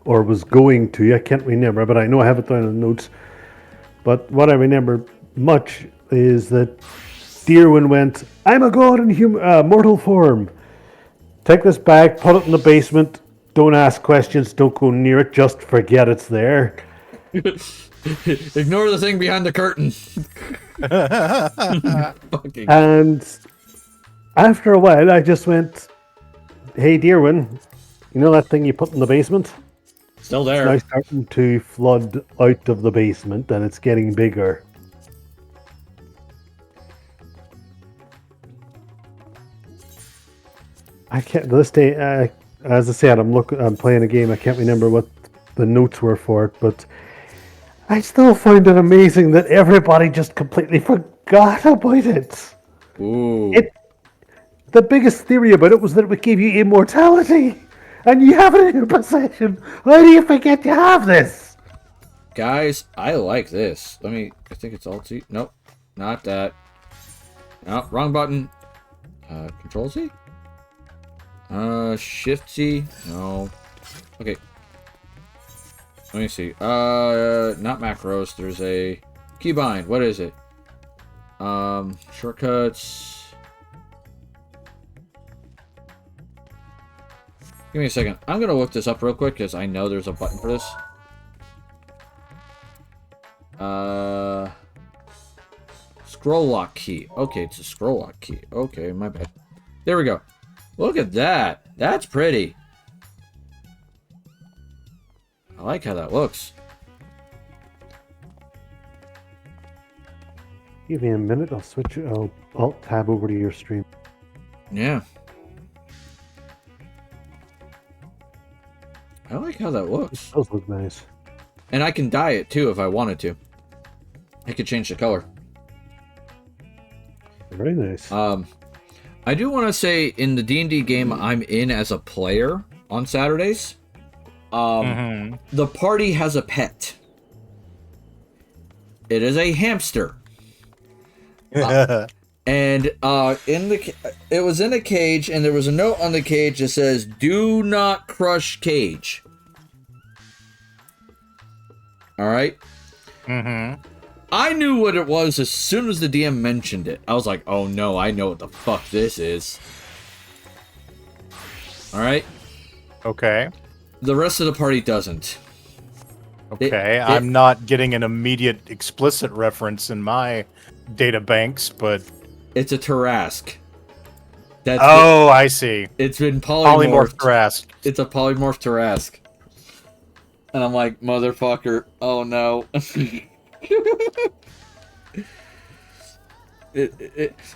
or was going to, I can't remember, but I know I have it down in the notes. But what I remember much is that Deerwin went, I'm a god in mortal form. Take this bag, put it in the basement, don't ask questions, don't go near it, just forget it's there. Ignore the thing behind the curtain. And after a while, I just went, hey, Deerwin, you know that thing you put in the basement? Still there. It's now starting to flood out of the basement, and it's getting bigger. I can't, this day, as I said, I'm playing a game, I can't remember what the notes were for it, but I still find it amazing that everybody just completely forgot about it. Ooh. The biggest theory about it was that it would give you immortality, and you have it in your possession. How do you forget you have this? Guys, I like this. I think it's Alt Z. Nope, not that. No, wrong button. Control Z? Shift Z? No. Okay. Let me see. Not macros. There's a keybind. What is it? Shortcuts. Give me a second. I'm gonna look this up real quick because I know there's a button for this. Scroll lock key. Okay, it's a scroll lock key. Okay, my bad. There we go. Look at that. That's pretty. I like how that looks. Give me a minute. I'll switch. I'll alt tab over to your stream. Yeah. I like how that looks. It does look nice. And I can dye it too if I wanted to. I could change the color. Very nice. I do want to say in the D&D game I'm in as a player on Saturdays, the party has a pet. It is a hamster. And it was in a cage, and there was a note on the cage that says, "Do not crush cage." All right. I knew what it was as soon as the DM mentioned it. I was like, "Oh no, I know what the fuck this is." All right. Okay. The rest of the party doesn't. Okay, I'm not getting an immediate explicit reference in my data banks, but it's a Tarask. I see. It's been polymorphed. Tarask. It's a polymorph Tarask. And I'm like, motherfucker, oh no.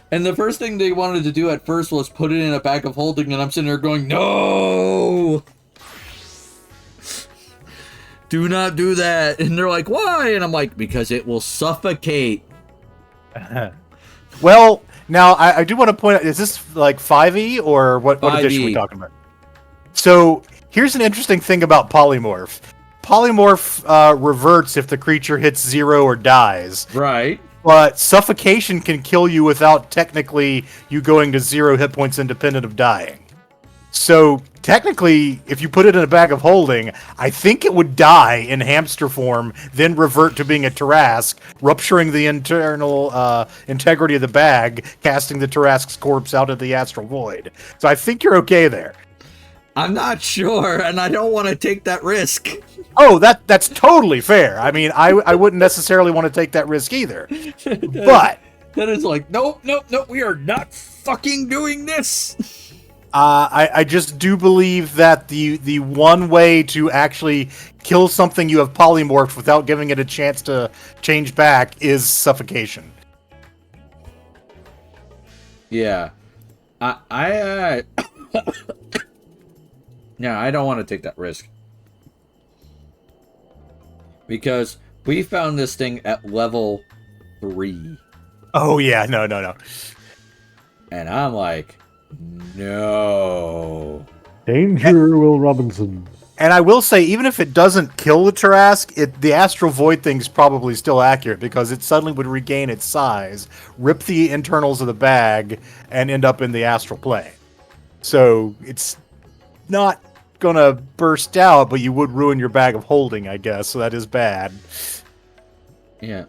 And the first thing they wanted to do at first was put it in a bag of holding, and I'm sitting there going, no! Do not do that. And they're like, why? And I'm like, because it will suffocate. Well, now I do want to point out, is this like 5e or what 5e. edition are we talking about? So here's an interesting thing about polymorph. Polymorph reverts if the creature hits 0 or dies. Right. But suffocation can kill you without technically you going to 0 hit points independent of dying. So technically, if you put it in a bag of holding, I think it would die in hamster form, then revert to being a Tarask, rupturing the internal integrity of the bag, casting the Tarask's corpse out of the astral void. So I think you're okay there. I'm not sure, and I don't want to take that risk. Oh, that's totally fair. I mean, I wouldn't necessarily want to take that risk either. But that is like, nope, we are not fucking doing this. I just do believe that the one way to actually kill something you have polymorphed without giving it a chance to change back is suffocation. Yeah. I yeah, I don't want to take that risk. Because we found this thing at level 3. Oh, yeah. No. And I'm like, no. Danger, Will Robinson. And I will say, even if it doesn't kill the Tarask, the Astral Void thing's probably still accurate because it suddenly would regain its size, rip the internals of the bag, and end up in the astral plane. So it's not gonna burst out, but you would ruin your bag of holding, I guess. So that is bad. Yeah.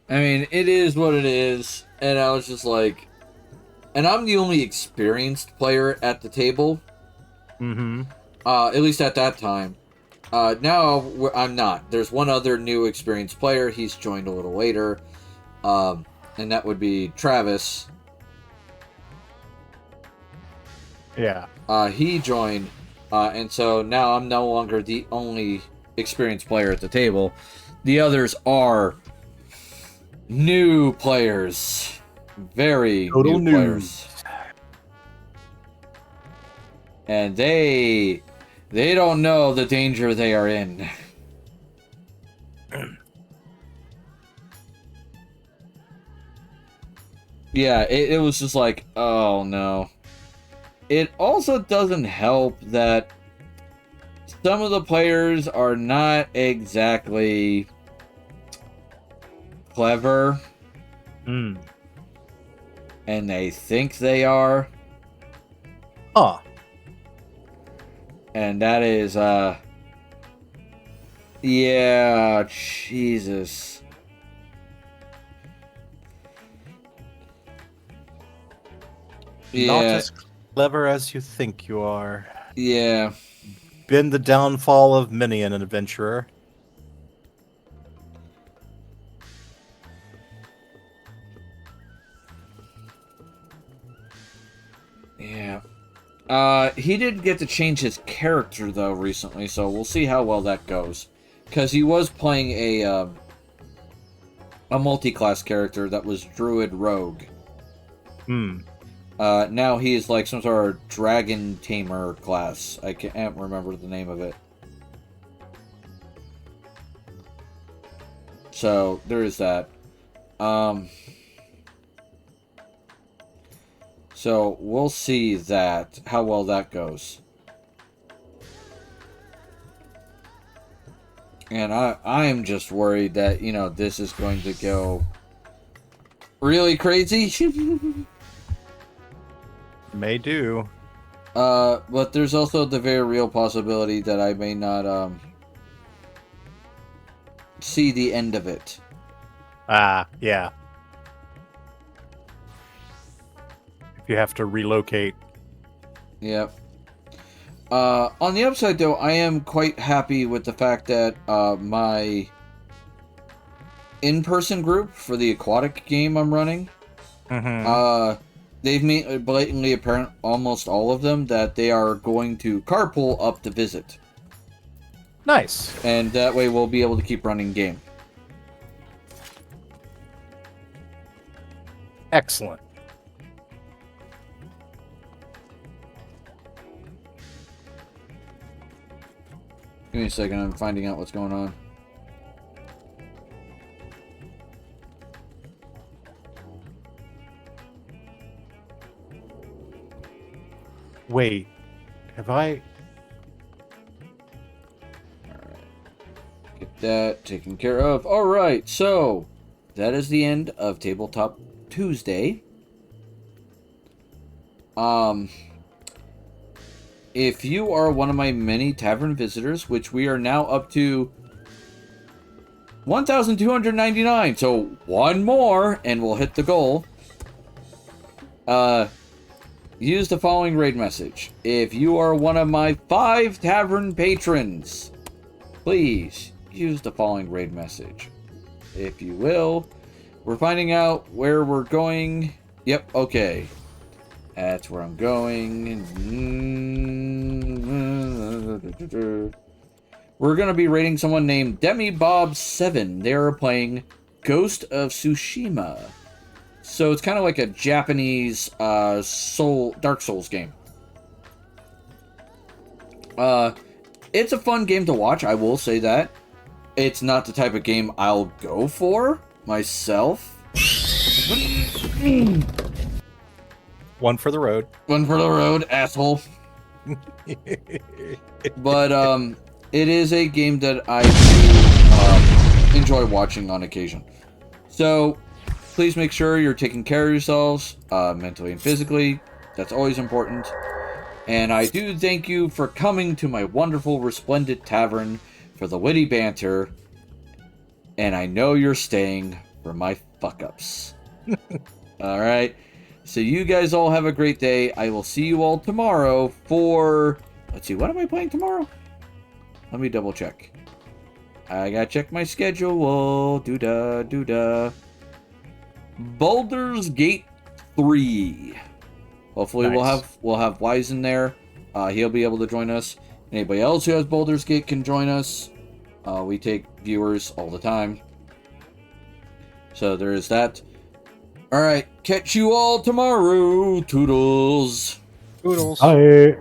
I mean, it is what it is, and I was just like, and I'm the only experienced player at the table. Mm-hmm. At least at that time. Now I'm not. There's one other new experienced player. He's joined a little later, and that would be Travis. Yeah. He joined, and so now I'm no longer the only experienced player at the table. The others are new players. Very Total new players. And they don't know the danger they are in. Yeah, it was just like, oh no. it also doesn't help that some of the players are not exactly clever. Hmm. And they think they are. Huh. And that is, yeah, Jesus. Not Yeah. as clever as you think you are. Yeah. Been the downfall of many an adventurer. Yeah. He did get to change his character, though, recently, so we'll see how well that goes. Because he was playing a multi-class character that was Druid Rogue. Hmm. Now he's like some sort of Dragon Tamer class. I can't remember the name of it. So, there is that. So, we'll see that, how well that goes. And I'm just worried that, you know, this is going to go really crazy. May do. But there's also the very real possibility that I may not, see the end of it. Ah, yeah. If you have to relocate. Yep. On the upside, though, I am quite happy with the fact that my in-person group for the aquatic game I'm running, they've made it blatantly apparent, almost all of them, that they are going to carpool up to visit. Nice. And that way we'll be able to keep running game. Excellent. Give me a second, I'm finding out what's going on. Wait, have I... Get that taken care of. Alright, so that is the end of Tabletop Tuesday. If you are one of my many tavern visitors, which we are now up to 1,299, so one more and we'll hit the goal. Use the following raid message. If you are one of my 5 tavern patrons, please use the following raid message. If you will. We're finding out where we're going. Yep, okay. That's where I'm going. We're going to be raiding someone named DemiBob7. They're playing Ghost of Tsushima. So it's kind of like a Japanese Dark Souls game. It's a fun game to watch, I will say that. It's not the type of game I'll go for myself. One for the road. One for the road, asshole. But it is a game that I do enjoy watching on occasion. So please make sure you're taking care of yourselves, mentally and physically. That's always important. And I do thank you for coming to my wonderful, resplendent tavern for the witty banter. And I know you're staying for my fuck-ups. Alright? So you guys all have a great day. I will see you all tomorrow for... Let's see, what am I playing tomorrow? Let me double check. I gotta check my schedule. Doo-da. Baldur's Gate 3. Hopefully Nice. we'll have Wise in there. He'll be able to join us. Anybody else who has Baldur's Gate can join us. We take viewers all the time. So there is that. Alright, catch you all tomorrow. Toodles. Toodles. Hi.